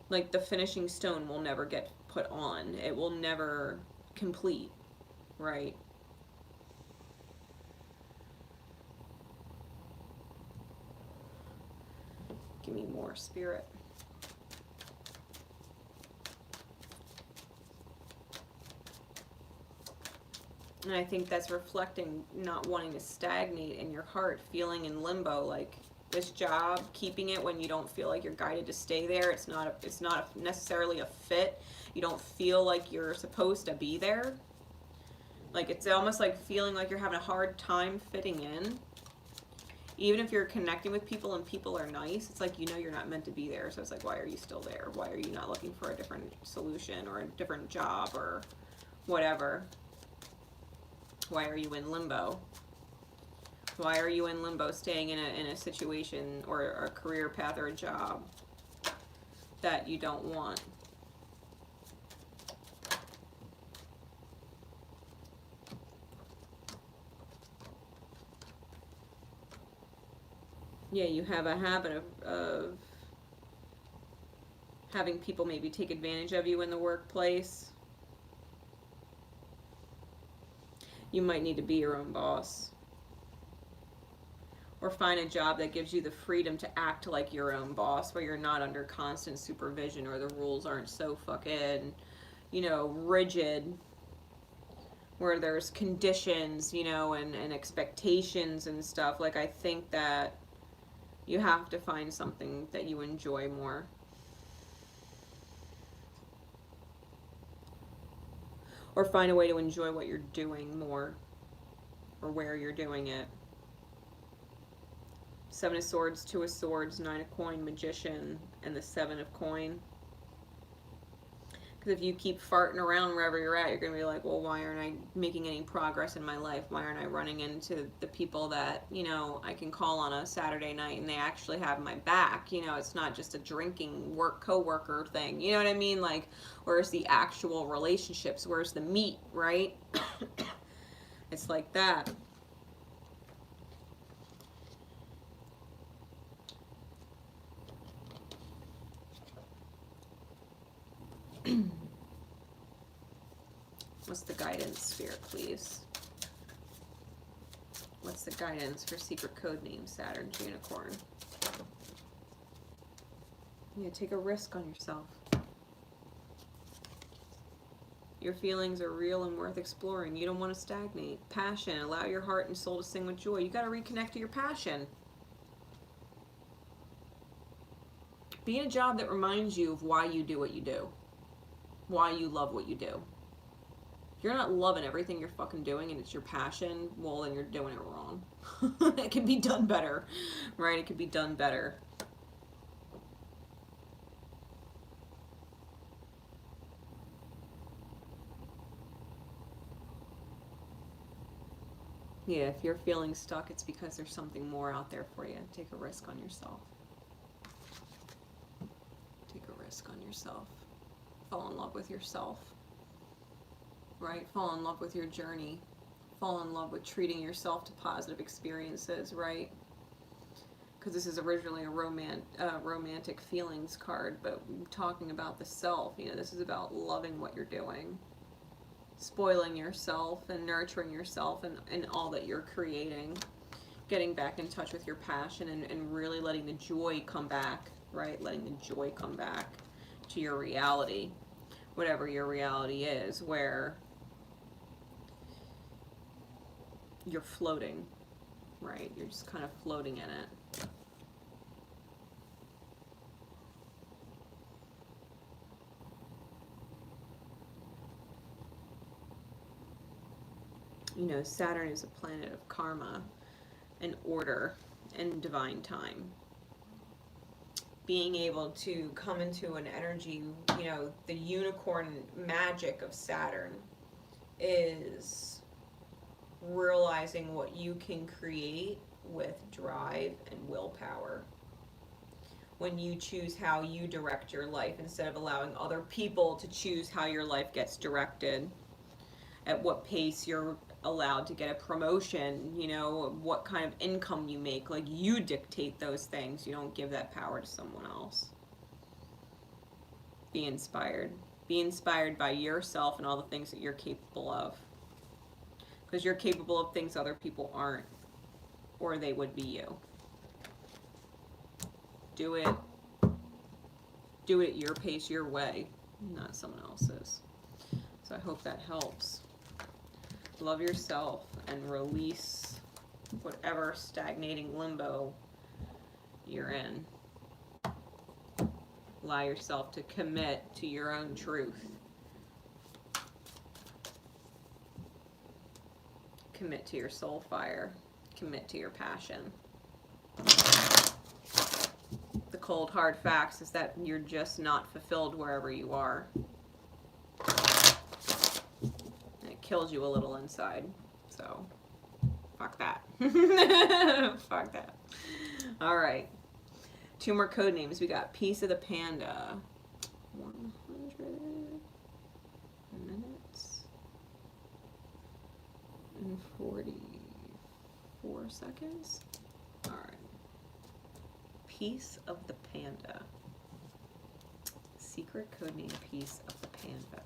Like the finishing stone will never get put on. It will never complete, right? Give me more, Spirit. And I think that's reflecting not wanting to stagnate in your heart, feeling in limbo, like this job, keeping it when you don't feel like you're guided to stay there. It's not necessarily a fit. You don't feel like you're supposed to be there. Like it's almost like feeling like you're having a hard time fitting in. Even if you're connecting with people and people are nice, it's like, you know, you're not meant to be there. So it's like, why are you still there? Why are you not looking for a different solution or a different job or whatever? Why are you in limbo? Why are you in limbo, staying in a situation or a career path or a job that you don't want? Yeah, you have a habit of having people maybe take advantage of you in the workplace. You might need to be your own boss. Or find a job that gives you the freedom to act like your own boss, where you're not under constant supervision or the rules aren't so fucking, you know, rigid, where there's conditions, you know, and expectations and stuff. Like, I think that you have to find something that you enjoy more. Or find a way to enjoy what you're doing more, or where you're doing it. 7 of Swords, 2 of Swords, 9 of Coin, Magician, and the 7 of Coin. Because if you keep farting around wherever you're at, you're going to be like, well, why aren't I making any progress in my life? Why aren't I running into the people that, you know, I can call on a Saturday night and they actually have my back? You know, it's not just a drinking co-worker thing. You know what I mean? Like, where's the actual relationships? Where's the meat, right? It's like that. What's the guidance, Spirit, please? What's the guidance for secret code name Saturn's Unicorn? Yeah, take a risk on yourself. Your feelings are real and worth exploring. You don't want to stagnate. Passion. Allow your heart and soul to sing with joy. You got to reconnect to your passion. Be in a job that reminds you of why you do what you do. Why you love what you do. If you're not loving everything you're fucking doing and it's your passion, well, then you're doing it wrong. It can be done better, right? It can be done better. Yeah, if you're feeling stuck, it's because there's something more out there for you. Take a risk on yourself. Take a risk on yourself. Fall in love with yourself. Right? Fall in love with your journey. Fall in love with treating yourself to positive experiences, right? Because this is originally a romantic feelings card, but talking about the self, you know, this is about loving what you're doing. Spoiling yourself and nurturing yourself and all that you're creating. Getting back in touch with your passion and really letting the joy come back, right? Letting the joy come back to your reality. Whatever your reality is, where you're floating, right? You're just kind of floating in it. You know, Saturn is a planet of karma and order and divine time. Being able to come into an energy, you know, the unicorn magic of Saturn is realizing what you can create with drive and willpower. When you choose how you direct your life instead of allowing other people to choose how your life gets directed, at what pace you're allowed to get a promotion, you know, what kind of income you make. Like, you dictate those things. You don't give that power to someone else. Be inspired. Be inspired by yourself and all the things that you're capable of. Because you're capable of things other people aren't, or they would be you. Do it. Do it at your pace, your way, not someone else's. So I hope that helps. Love yourself and release whatever stagnating limbo you're in. Allow yourself to commit to your own truth. Commit to your soul fire. Commit to your passion. The cold hard facts is that you're just not fulfilled wherever you are. And it kills you a little inside. So, fuck that. Fuck that. All right. 2 more code names. We got Piece of the Panda. 100 minutes and 44 seconds. All right. Piece of the Panda. Secret code name Piece of the Panda.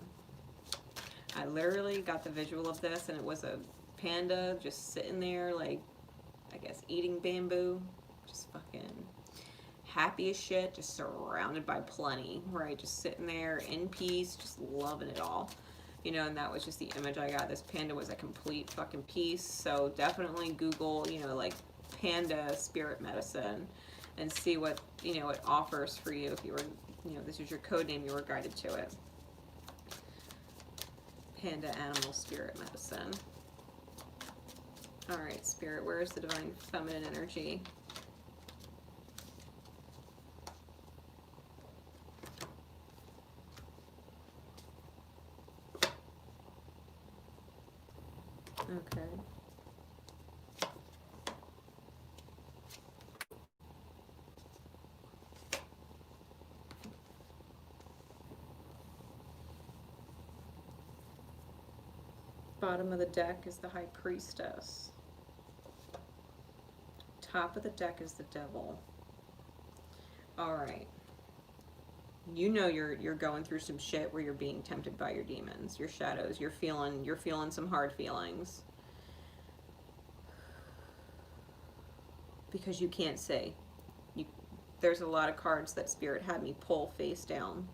I literally got the visual of this, and it was a panda just sitting there, like, I guess eating bamboo, just fucking happy as shit, just surrounded by plenty, right? Just sitting there in peace, just loving it all, you know. And that was just the image I got. This panda was a complete fucking piece. So definitely Google, you know, like panda spirit medicine, and see what, you know, it offers for you. If you were, you know, this is your code name, you were guided to it. Panda animal spirit medicine. All right, Spirit, where is the divine feminine energy? Okay. Bottom of the deck is the High Priestess. Top of the deck is the Devil. All right. You know you're going through some shit where you're being tempted by your demons, your shadows. You're feeling some hard feelings. Because you can't see. There's a lot of cards that Spirit had me pull face down.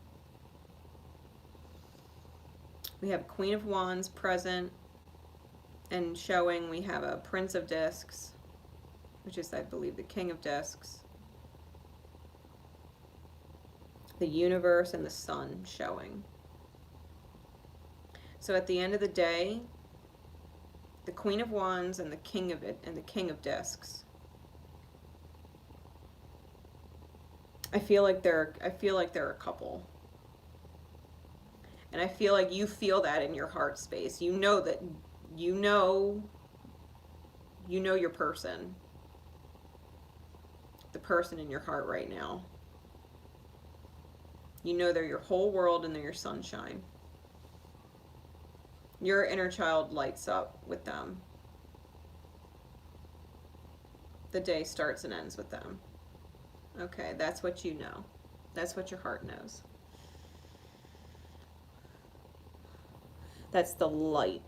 We have Queen of Wands present and showing. We have a Prince of Discs, which is, I believe, the King of Discs. The Universe and the Sun showing. So at the end of the day, the Queen of Wands and the King of Discs. I feel like they're a couple. And I feel like you feel that in your heart space. You know that you know your person. The person in your heart right now. You know they're your whole world and they're your sunshine. Your inner child lights up with them. The day starts and ends with them. Okay, that's what you know. That's what your heart knows. That's the light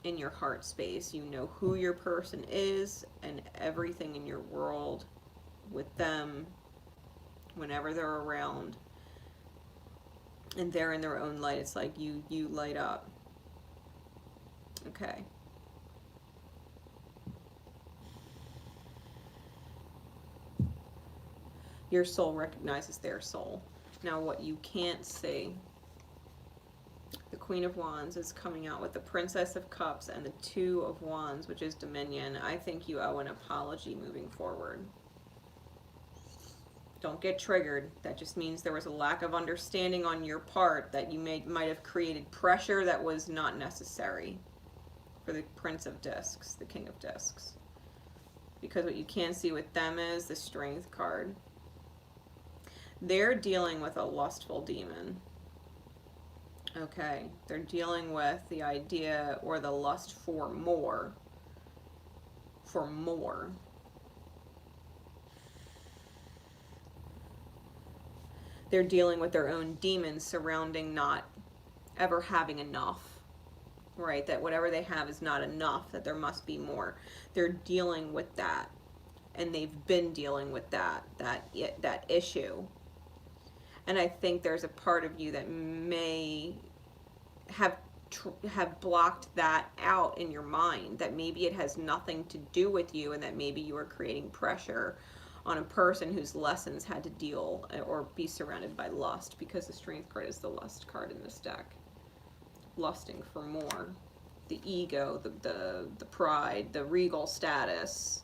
in your heart space. You know who your person is and everything in your world with them whenever they're around. And they're in their own light. It's like you light up. Okay. Your soul recognizes their soul. Now what you can't see, the Queen of Wands is coming out with the Princess of Cups and the Two of Wands, which is Dominion. I think you owe an apology moving forward. Don't get triggered. That just means there was a lack of understanding on your part, that you might have created pressure that was not necessary for the Prince of Discs, the King of Discs. Because what you can see with them is the Strength card. They're dealing with a lustful demon. Okay, they're dealing with the idea or the lust for more. For more. They're dealing with their own demons surrounding not ever having enough. Right, that whatever they have is not enough, that there must be more. They're dealing with that, and they've been dealing with that issue. And I think there's a part of you that may have have blocked that out in your mind, that maybe it has nothing to do with you, and that maybe you are creating pressure on a person whose lessons had to deal or be surrounded by lust, because the Strength card is the lust card in this deck. Lusting for more, the ego, the pride, the regal status,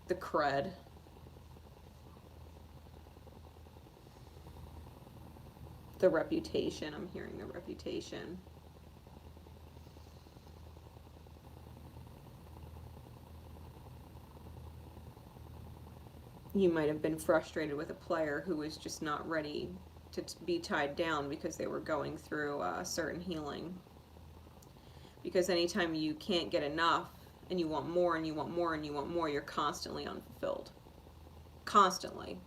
the cred. The reputation, I'm hearing the reputation. You might have been frustrated with a player who was just not ready to be tied down because they were going through a certain healing. Because anytime you can't get enough and you want more and you want more and you want more, you're constantly unfulfilled. Constantly.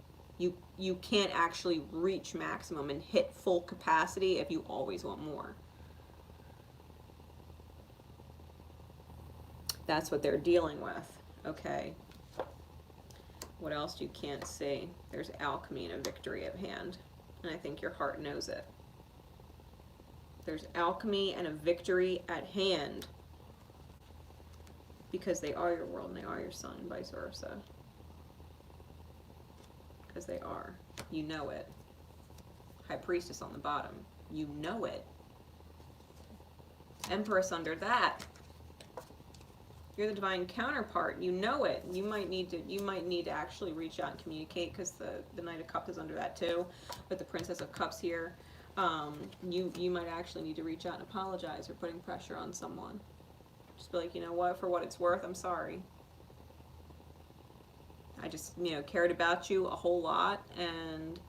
You can't actually reach maximum and hit full capacity if you always want more. That's what they're dealing with. Okay. What else you can't see? There's alchemy and a victory at hand. And I think your heart knows it. There's alchemy and a victory at hand. Because they are your world and they are your sun, and vice versa. Because they are. You know it. High Priestess on the bottom. You know it. Empress under that. You're the divine counterpart. You know it. You might need to actually reach out and communicate, because the Knight of Cups is under that too, with the Princess of Cups here. You might actually need to reach out and apologize for putting pressure on someone. Just be like, you know what, for what it's worth, I'm sorry. I just, cared about you a whole lot, and,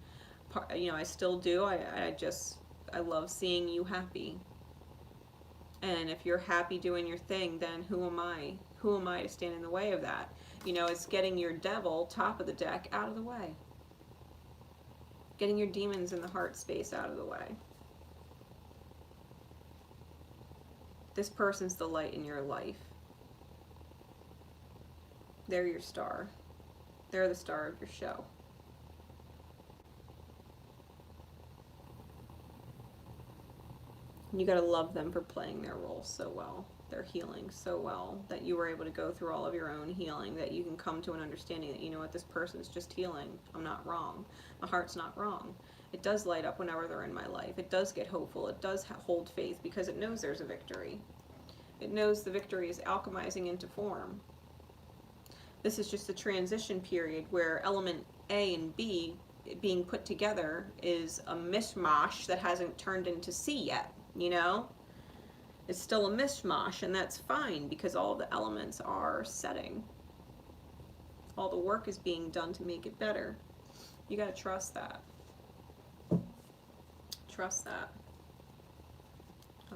I still do. I love seeing you happy. And if you're happy doing your thing, then who am I? Who am I to stand in the way of that? It's getting your devil, top of the deck, out of the way. Getting your demons in the heart space out of the way. This person's the light in your life. They're your star. They're the star of your show. You gotta love them for playing their role so well. They're healing so well, that you were able to go through all of your own healing, that you can come to an understanding that, you know what, this person's just healing. I'm not wrong. My heart's not wrong. It does light up whenever they're in my life. It does get hopeful. It does hold faith, because it knows there's a victory. It knows the victory is alchemizing into form. This is just a transition period where element A and B being put together is a mishmash that hasn't turned into C yet. It's still a mishmash, and that's fine, because all the elements are setting. All the work is being done to make it better. You gotta trust that. Trust that.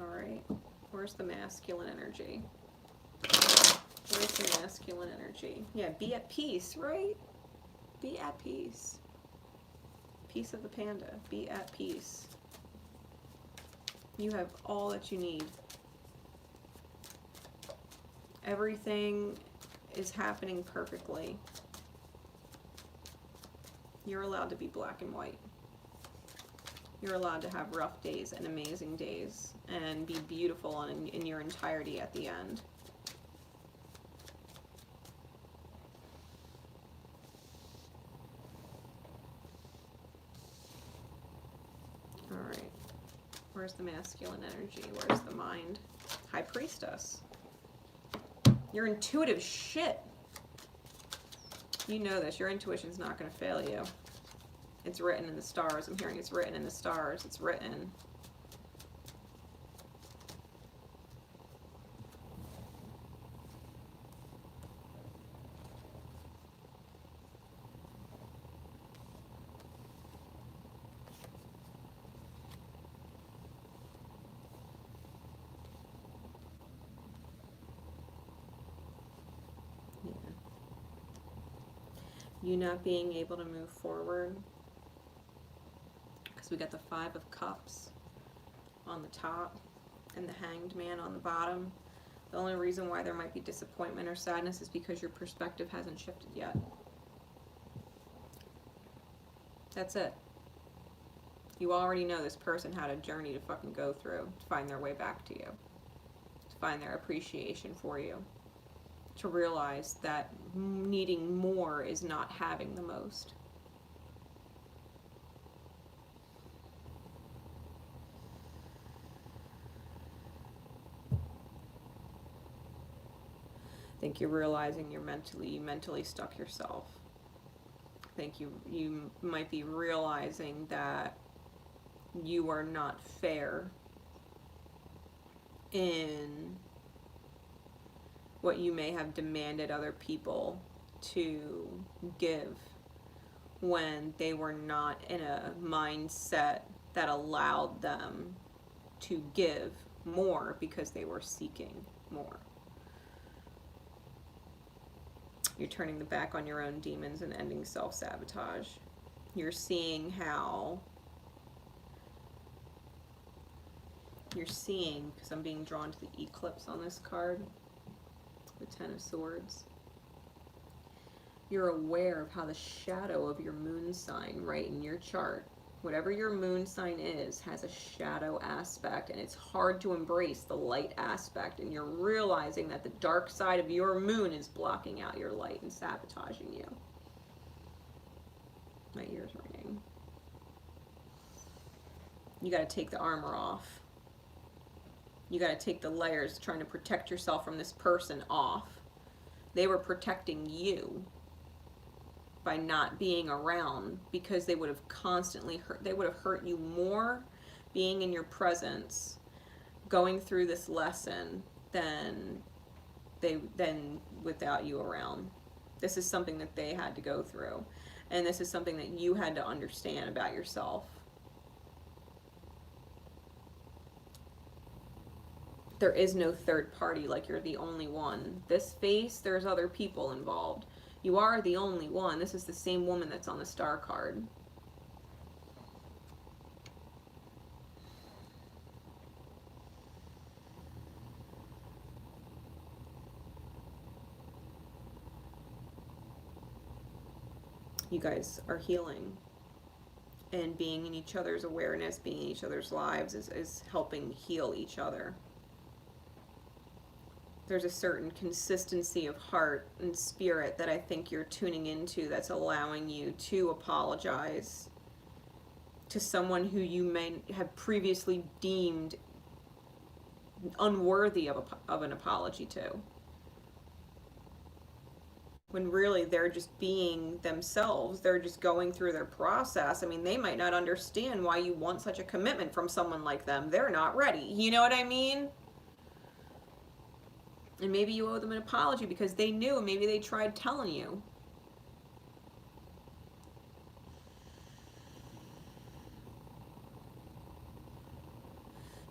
Alright. Where's the masculine energy? Where's the masculine energy? Yeah, be at peace, right? Be at peace. Peace of the panda. Be at peace. You have all that you need. Everything is happening perfectly. You're allowed to be black and white. You're allowed to have rough days and amazing days, and be beautiful in your entirety at the end. Alright. Where's the masculine energy? Where's the mind? High Priestess. You're intuitive shit. You know this. Your intuition's not going to fail you. It's written in the stars. I'm hearing it's written in the stars. It's written. You not being able to move forward. Because we got the Five of Cups on the top and the Hanged Man on the bottom. The only reason why there might be disappointment or sadness is because your perspective hasn't shifted yet. That's it. You already know this person had a journey to fucking go through to find their way back to you, to find their appreciation for you, to realize that needing more is not having the most. I think you're realizing you mentally stuck yourself. I think you might be realizing that you are not fair in what you may have demanded other people to give when they were not in a mindset that allowed them to give more because they were seeking more. You're turning the back on your own demons and ending self-sabotage. You're seeing how... You're seeing, because I'm being drawn to the eclipse on this card, the Ten of Swords. You're aware of how the shadow of your moon sign, right in your chart, whatever your moon sign is, has a shadow aspect, and it's hard to embrace the light aspect, and you're realizing that the dark side of your moon is blocking out your light and sabotaging you. My ear's ringing. You got to take the armor off. You got to take the layers trying to protect yourself from this person off. They were protecting you by not being around, because they would have constantly hurt. They would have hurt you more being in your presence, going through this lesson, than without you around. This is something that they had to go through, and this is something that you had to understand about yourself. There is no third party, like you're the only one. This face, there's other people involved. You are the only one. This is the same woman that's on the star card. You guys are healing. And being in each other's awareness, being in each other's lives is helping heal each other. There's a certain consistency of heart and spirit that I think you're tuning into that's allowing you to apologize to someone who you may have previously deemed unworthy of an apology to. When really they're just being themselves. They're just going through their process. I mean, they might not understand why you want such a commitment from someone like them. They're not ready. You know what I mean? And maybe you owe them an apology because they knew, and maybe they tried telling you.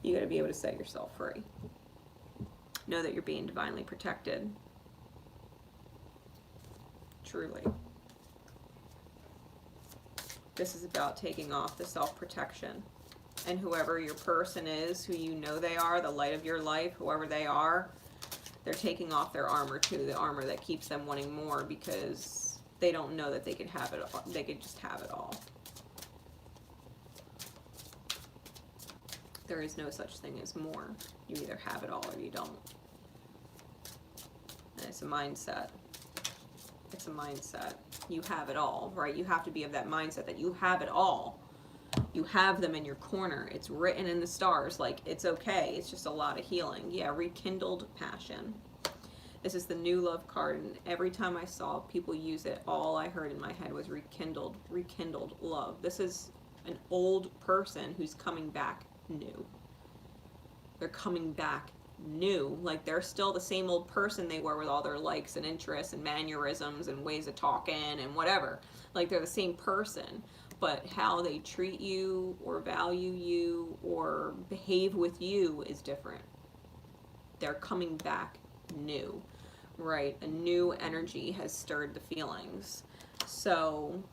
You got to be able to set yourself free. Know that you're being divinely protected. Truly. This is about taking off the self-protection. And whoever your person is, who you know they are, the light of your life, whoever they are, they're taking off their armor too, the armor that keeps them wanting more, because they don't know that they could have it all. They could just have it all. There is no such thing as more. You either have it all or you don't. And it's a mindset. It's a mindset. You have it all, right? You have to be of that mindset that you have it all. You have them in your corner. It's written in the stars. Like, it's okay. It's just a lot of healing. Yeah, rekindled passion. This is the new love card, and every time I saw people use it, all I heard in my head was rekindled love. This is an old person who's coming back new. They're coming back new. Like, they're still the same old person they were with all their likes and interests and mannerisms and ways of talking and whatever. Like, they're the same person. But how they treat you or value you or behave with you is different. They're coming back new, right? A new energy has stirred the feelings. So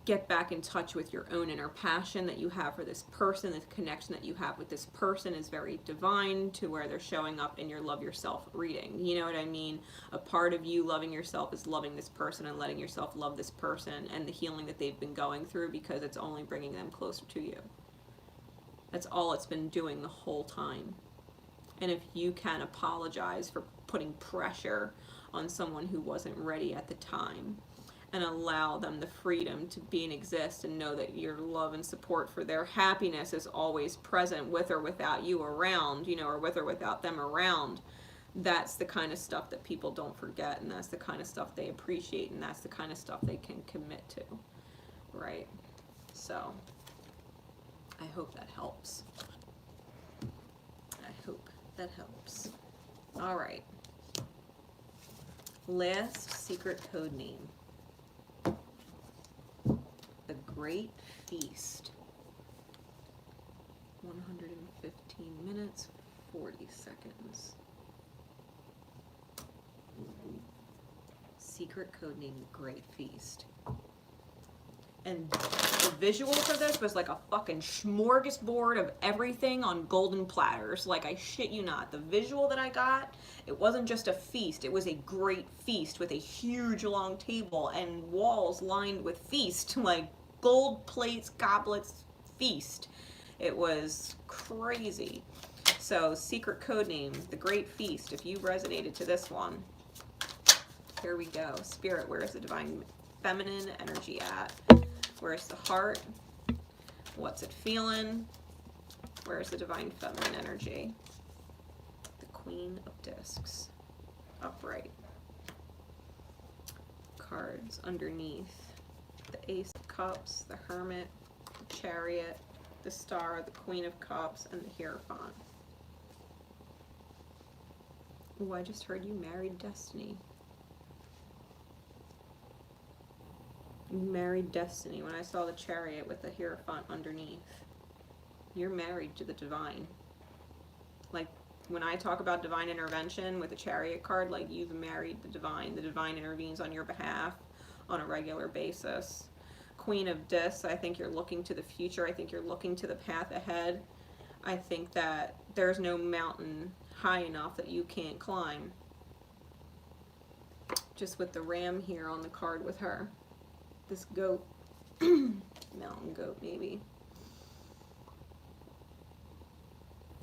get back in touch with your own inner passion that you have for this person. The connection that you have with this person is very divine, to where they're showing up in your love yourself reading. You know what I mean? A part of you loving yourself is loving this person and letting yourself love this person and the healing that they've been going through, because it's only bringing them closer to you. That's all it's been doing the whole time. And if you can apologize for putting pressure on someone who wasn't ready at the time, and allow them the freedom to be and exist, and know that your love and support for their happiness is always present, with or without you around, you know, or with or without them around, that's the kind of stuff that people don't forget, and that's the kind of stuff they appreciate, and that's the kind of stuff they can commit to, right? So I hope that helps. I hope that helps. All right. Last secret code name. The Great Feast. 115 minutes, 40 seconds. Secret code name, Great Feast. And the visual for this was like a fucking smorgasbord of everything on golden platters. Like, I shit you not. The visual that I got, it wasn't just a feast. It was a great feast with a huge long table and walls lined with feast. Like, gold plates, goblets, feast. It was crazy. So, secret code name, The Great Feast. If you resonated to this one, here we go. Spirit, where is the divine feminine energy at? Where's the heart? What's it feeling? Where's the divine feminine energy? The Queen of Discs. Upright. Cards underneath. The Ace of Cups, the Hermit, the Chariot, the Star, the Queen of Cups, and the Hierophant. Ooh, I just heard you married Destiny. You married Destiny. When I saw the Chariot with the Hierophant underneath, you're married to the divine. Like, when I talk about divine intervention with the Chariot card, like, you've married the divine. The divine intervenes on your behalf on a regular basis. Queen of Discs, I think you're looking to the future. I think you're looking to the path ahead. I think that there's no mountain high enough that you can't climb. Just with the ram here on the card with her. This goat, mountain goat maybe.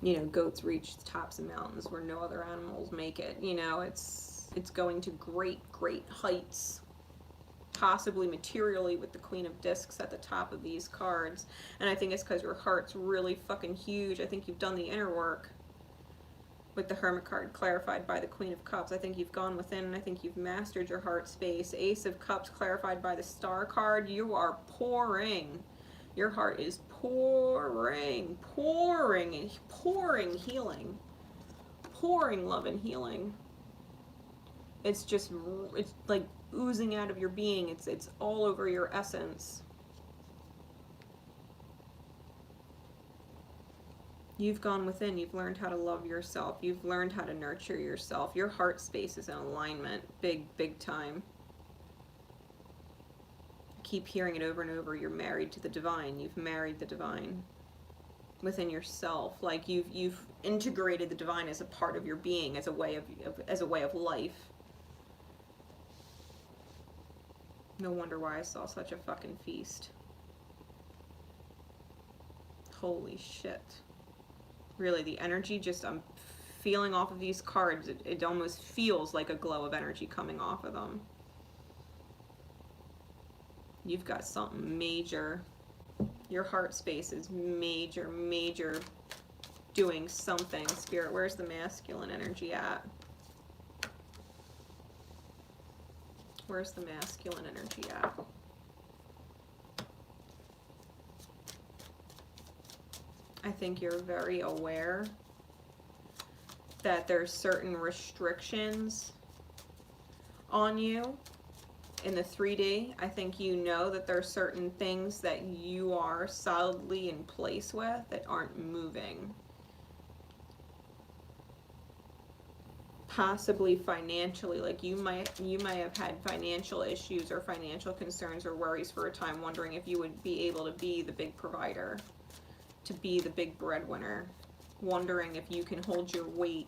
You know, goats reach the tops of mountains where no other animals make it. You know, it's going to great, great heights, possibly materially, with the Queen of Discs at the top of these cards. And I think it's because your heart's really fucking huge. I think you've done the inner work with the Hermit card clarified by the Queen of Cups. I think you've gone within, and I think you've mastered your heart space. Ace of Cups clarified by the Star card. You are pouring. Your heart is pouring, pouring, pouring healing. Pouring love and healing. It's just, it's like oozing out of your being. It's all over your essence. You've gone within. You've learned how to love yourself. You've learned how to nurture yourself. Your heart space is in alignment. Big, big time. I keep hearing it over and over. You're married to the divine. You've married the divine within yourself. Like, you've integrated the divine as a part of your being, as a way of life. No wonder why I saw such a fucking feast. Holy shit. Really, the energy, just, I'm feeling off of these cards, it almost feels like a glow of energy coming off of them. You've got something major. Your heart space is major, major doing something. Spirit, where's the masculine energy at? Where's the masculine energy at? I think you're very aware that there's certain restrictions on you in the 3D. I think you know that there are certain things that you are solidly in place with that aren't moving. possibly financially, like you might have had financial issues or financial concerns or worries for a time, wondering if you would be able to be the big provider, to be the big breadwinner, wondering if you can hold your weight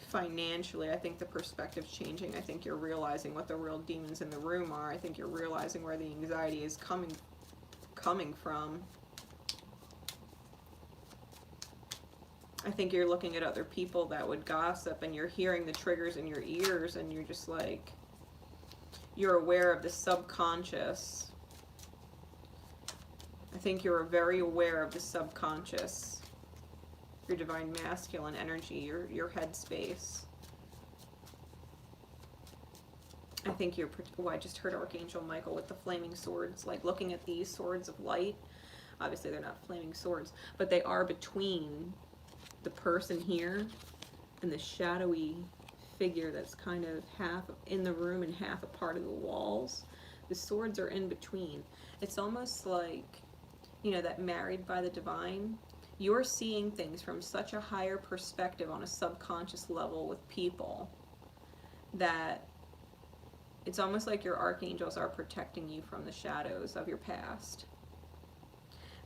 financially. I think the perspective's changing. I think you're realizing what the real demons in the room are. I think you're realizing where the anxiety is coming from. I think you're looking at other people that would gossip, and you're hearing the triggers in your ears, and you're just like, you're aware of the subconscious. I think you're very aware of the subconscious, your divine masculine energy, your head space. I think you're, oh, I just heard Archangel Michael with the flaming swords, like looking at these swords of light. Obviously they're not flaming swords, but they are between the person here and the shadowy figure that's kind of half in the room and half a part of the walls. The swords are in between. It's almost like, you know, that Married by the Divine. You're seeing things from such a higher perspective on a subconscious level with people that it's almost like your archangels are protecting you from the shadows of your past.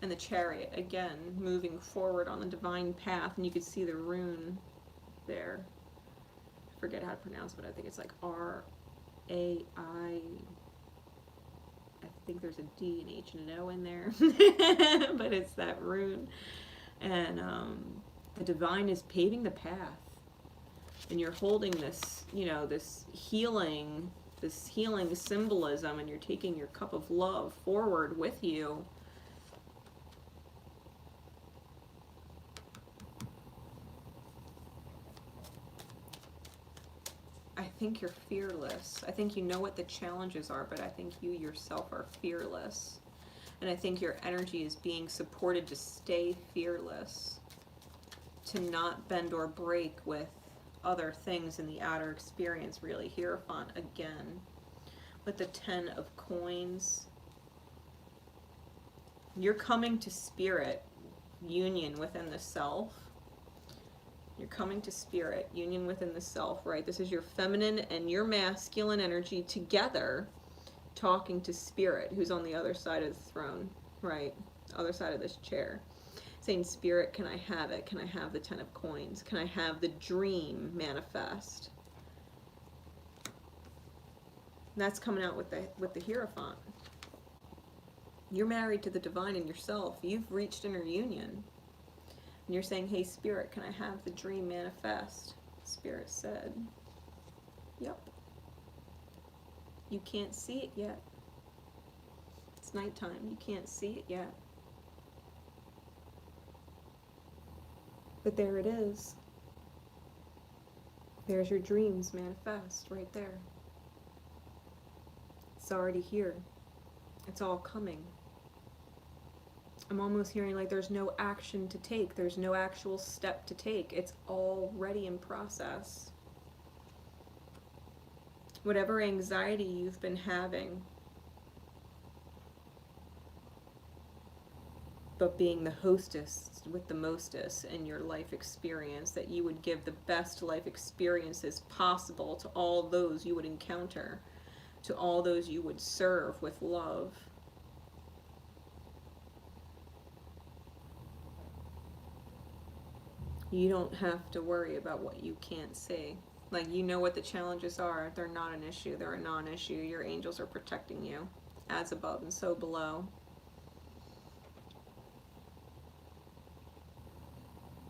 And the Chariot, again, moving forward on the divine path, and you can see the rune there. I forget how to pronounce it, but I think it's like R-A-I. I think there's a D, an H, and an O in there, but it's that rune. And the divine is paving the path, and you're holding this, you know, this healing symbolism, and you're taking your cup of love forward with you. I think you're fearless. I think you know what the challenges are, but I think you yourself are fearless. And I think your energy is being supported to stay fearless, to not bend or break with other things in the outer experience, really. Hierophant again, with the 10 of coins. You're coming to spirit, union within the self. You're coming to spirit, union within the self, right? This is your feminine and your masculine energy together, talking to spirit, who's on the other side of the throne, right? Other side of this chair. Saying, spirit, can I have it? Can I have the 10 of coins? Can I have the dream manifest? And that's coming out with the Hierophant. You're married to the divine in yourself. You've reached inner union. And you're saying, hey, spirit, can I have the dream manifest? Spirit said, yep. You can't see it yet. It's nighttime. You can't see it yet. But there it is. There's your dreams manifest right there. It's already here. It's all coming. I'm almost hearing like there's no action to take. There's no actual step to take. It's already in process. Whatever anxiety you've been having, but being the hostess with the mostest in your life experience, that you would give the best life experiences possible to all those you would encounter, to all those you would serve with love. You don't have to worry about what you can't see. Like, you know what the challenges are. They're not an issue. They're a non-issue. Your angels are protecting you, as above and so below.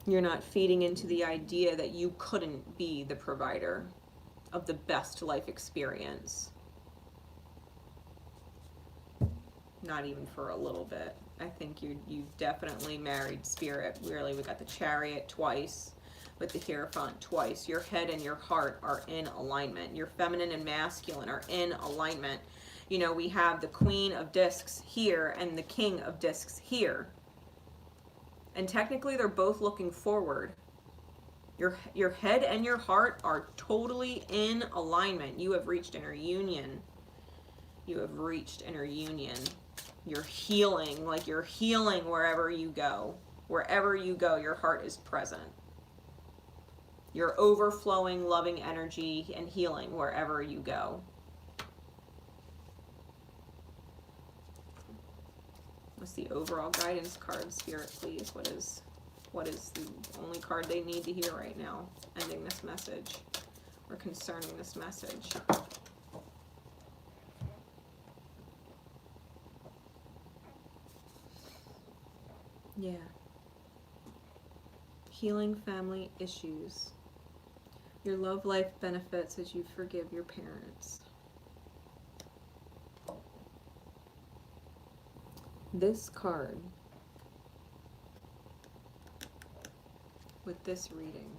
You're not feeding into the idea that you couldn't be the provider of the best life experience. Not even for a little bit. I think you definitely married spirit. Really, we got the Chariot twice, with the Hierophant twice. Your head and your heart are in alignment. Your feminine and masculine are in alignment. You know, we have the Queen of Discs here and the King of Discs here. And technically, they're both looking forward. Your head and your heart are totally in alignment. You have reached inner union. You have reached inner union. You're healing, like you're healing wherever you go. Wherever you go, your heart is present. You're overflowing loving energy and healing wherever you go. What's the overall guidance card, Spirit, please? What is the only card they need to hear right now, ending this message or concerning this message? Yeah. Healing family issues. Your love life benefits as you forgive your parents. This card, with this reading,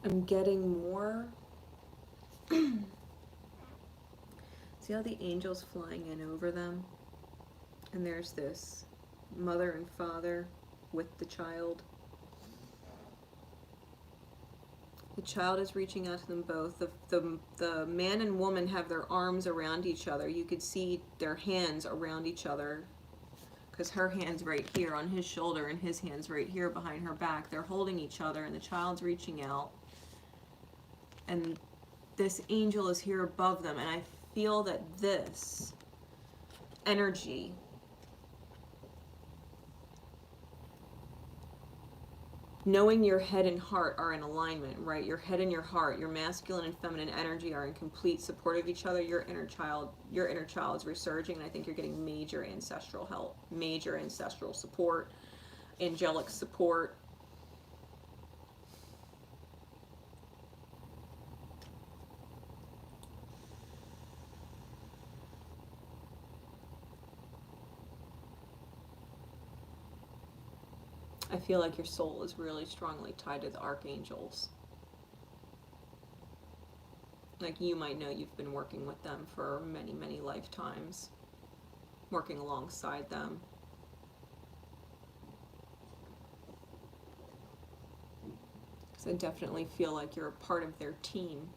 I'm getting more. See how the angels flying in over them? And there's this mother and father with the child. The child is reaching out to them both. The man and woman have their arms around each other. You could see their hands around each other, because her hand's right here on his shoulder and his hand's right here behind her back. They're holding each other and the child's reaching out. And this angel is here above them, and I feel that this energy knowing your head and heart are in alignment, right? Your head and your heart, your masculine and feminine energy are in complete support of each other. Your inner child is resurging, and I think you're getting major ancestral help, major ancestral support, angelic support. I feel like your soul is really strongly tied to the archangels. Like, you might know you've been working with them for many, many lifetimes, working alongside them. Because I definitely feel like you're a part of their team,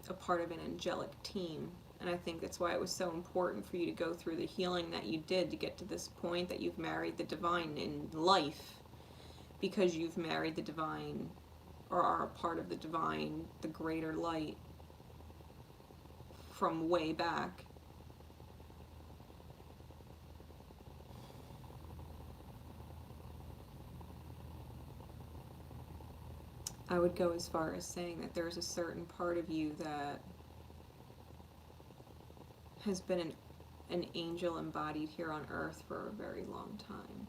a part of an angelic team. And I think that's why it was so important for you to go through the healing that you did to get to this point that you've married the divine in life, because you've married the divine, or are a part of the divine, the greater light from way back. I would go as far as saying that there's a certain part of you that has been an angel embodied here on earth for a very long time.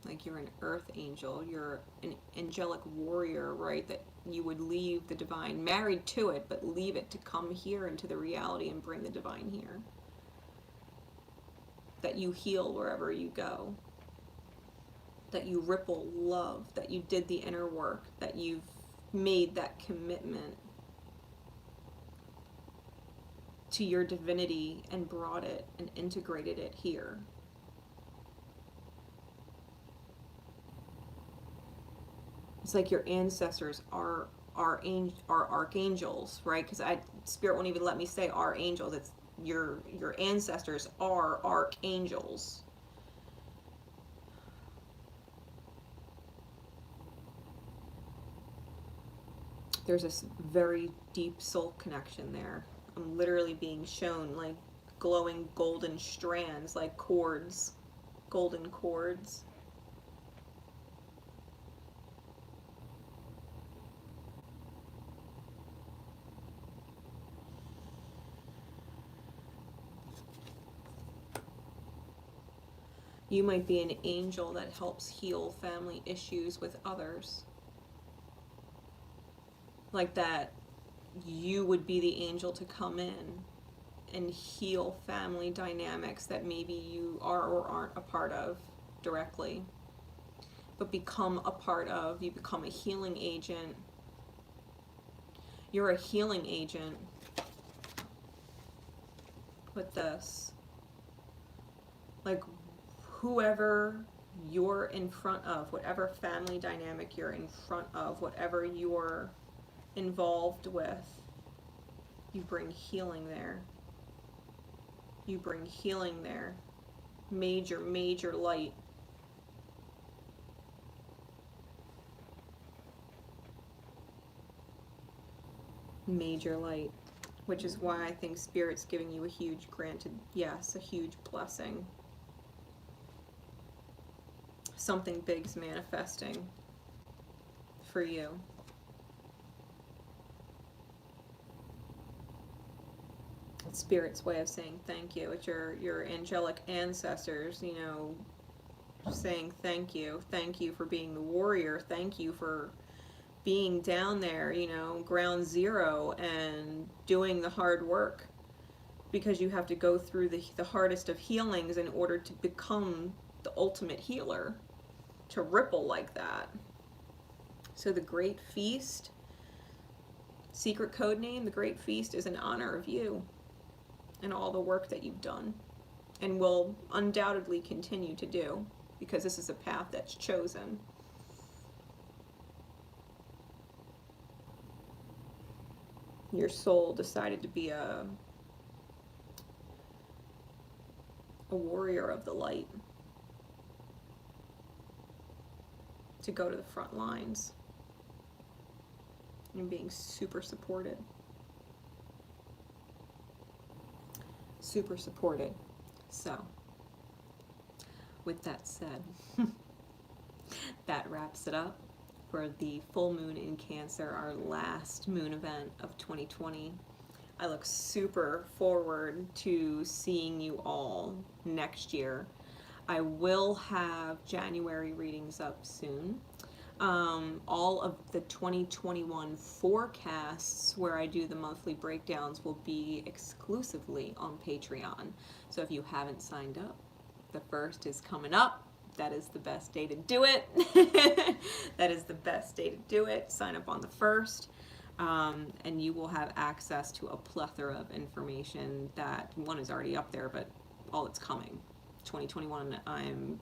Like, you're an earth angel, you're an angelic warrior, right? That you would leave the divine, married to it, but leave it to come here into the reality and bring the divine here. That you heal wherever you go. That you ripple love, that you did the inner work, that you've made that commitment to your divinity and brought it and integrated it here. It's like your ancestors are archangels, right? Because Spirit won't even let me say archangels. It's your ancestors are archangels. There's this very deep soul connection there. I'm literally being shown like glowing golden strands, like cords, golden cords. You might be an angel that helps heal family issues with others. Like that you would be the angel to come in and heal family dynamics that maybe you are or aren't a part of directly, but become a part of. You become a healing agent. You're a healing agent with this. Like, whoever you're in front of, whatever family dynamic you're in front of, whatever you're involved with, you bring healing there. You bring healing there. Major, major light. Major light. Which is why I think Spirit's giving you a huge granted, yes, a huge blessing. Something big's manifesting for you. It's Spirit's way of saying thank you. It's your angelic ancestors, you know, saying thank you. Thank you for being the warrior. Thank you for being down there, you know, ground zero and doing the hard work, because you have to go through the hardest of healings in order to become the ultimate healer, to ripple like that. So the Great Feast, secret code name, the Great Feast, is in honor of you and all the work that you've done and will undoubtedly continue to do, because this is a path that's chosen. Your soul decided to be a warrior of the light, to go to the front lines and being super supported. Super supported. So, with that said, that wraps it up for the full moon in Cancer, our last moon event of 2020. I look super forward to seeing you all next year. I will have January readings up soon. All of the 2021 forecasts where I do the monthly breakdowns will be exclusively on Patreon. So if you haven't signed up, the 1st is coming up. That is the best day to do it. That is the best day to do it. Sign up on the 1st. And you will have access to a plethora of information that, one, is already up there, but all that's coming. 2021, I'm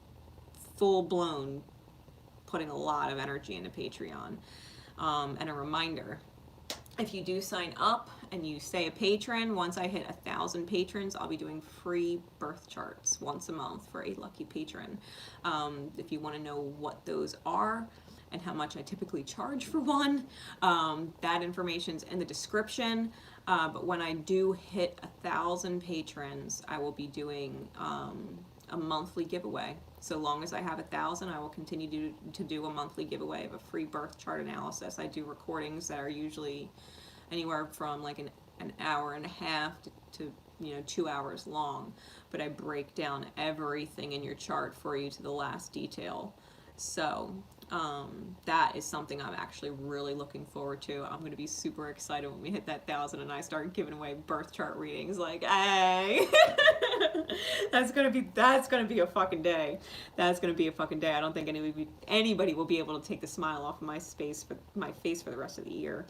full-blown putting a lot of energy into Patreon. And a reminder, if you do sign up and you stay a patron, once I hit 1,000 patrons, I'll be doing free birth charts once a month for a lucky patron. If you want to know what those are and how much I typically charge for one, that information's in the description. But when I do hit 1,000 patrons, I will be doing a monthly giveaway. So long as I have 1,000, I will continue to do a monthly giveaway of a free birth chart analysis. I do recordings that are usually anywhere from like an hour and a half to 2 hours long, but I break down everything in your chart for you to the last detail. So that is something I'm actually really looking forward to. I'm going to be super excited when we hit that 1,000 and I start giving away birth chart readings. Like, hey, that's gonna be a fucking day. That's gonna be a fucking day. I don't think anybody will be able to take the smile off of my face for the rest of the year,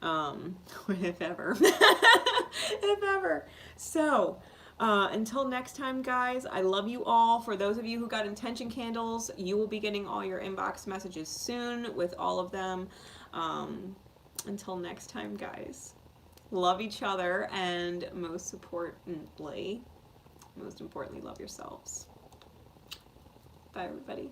if ever, if ever. So. Until next time, guys, I love you all. For those of you who got intention candles, you will be getting all your inbox messages soon with all of them. Until next time, guys, love each other, and most importantly, love yourselves. Bye, everybody.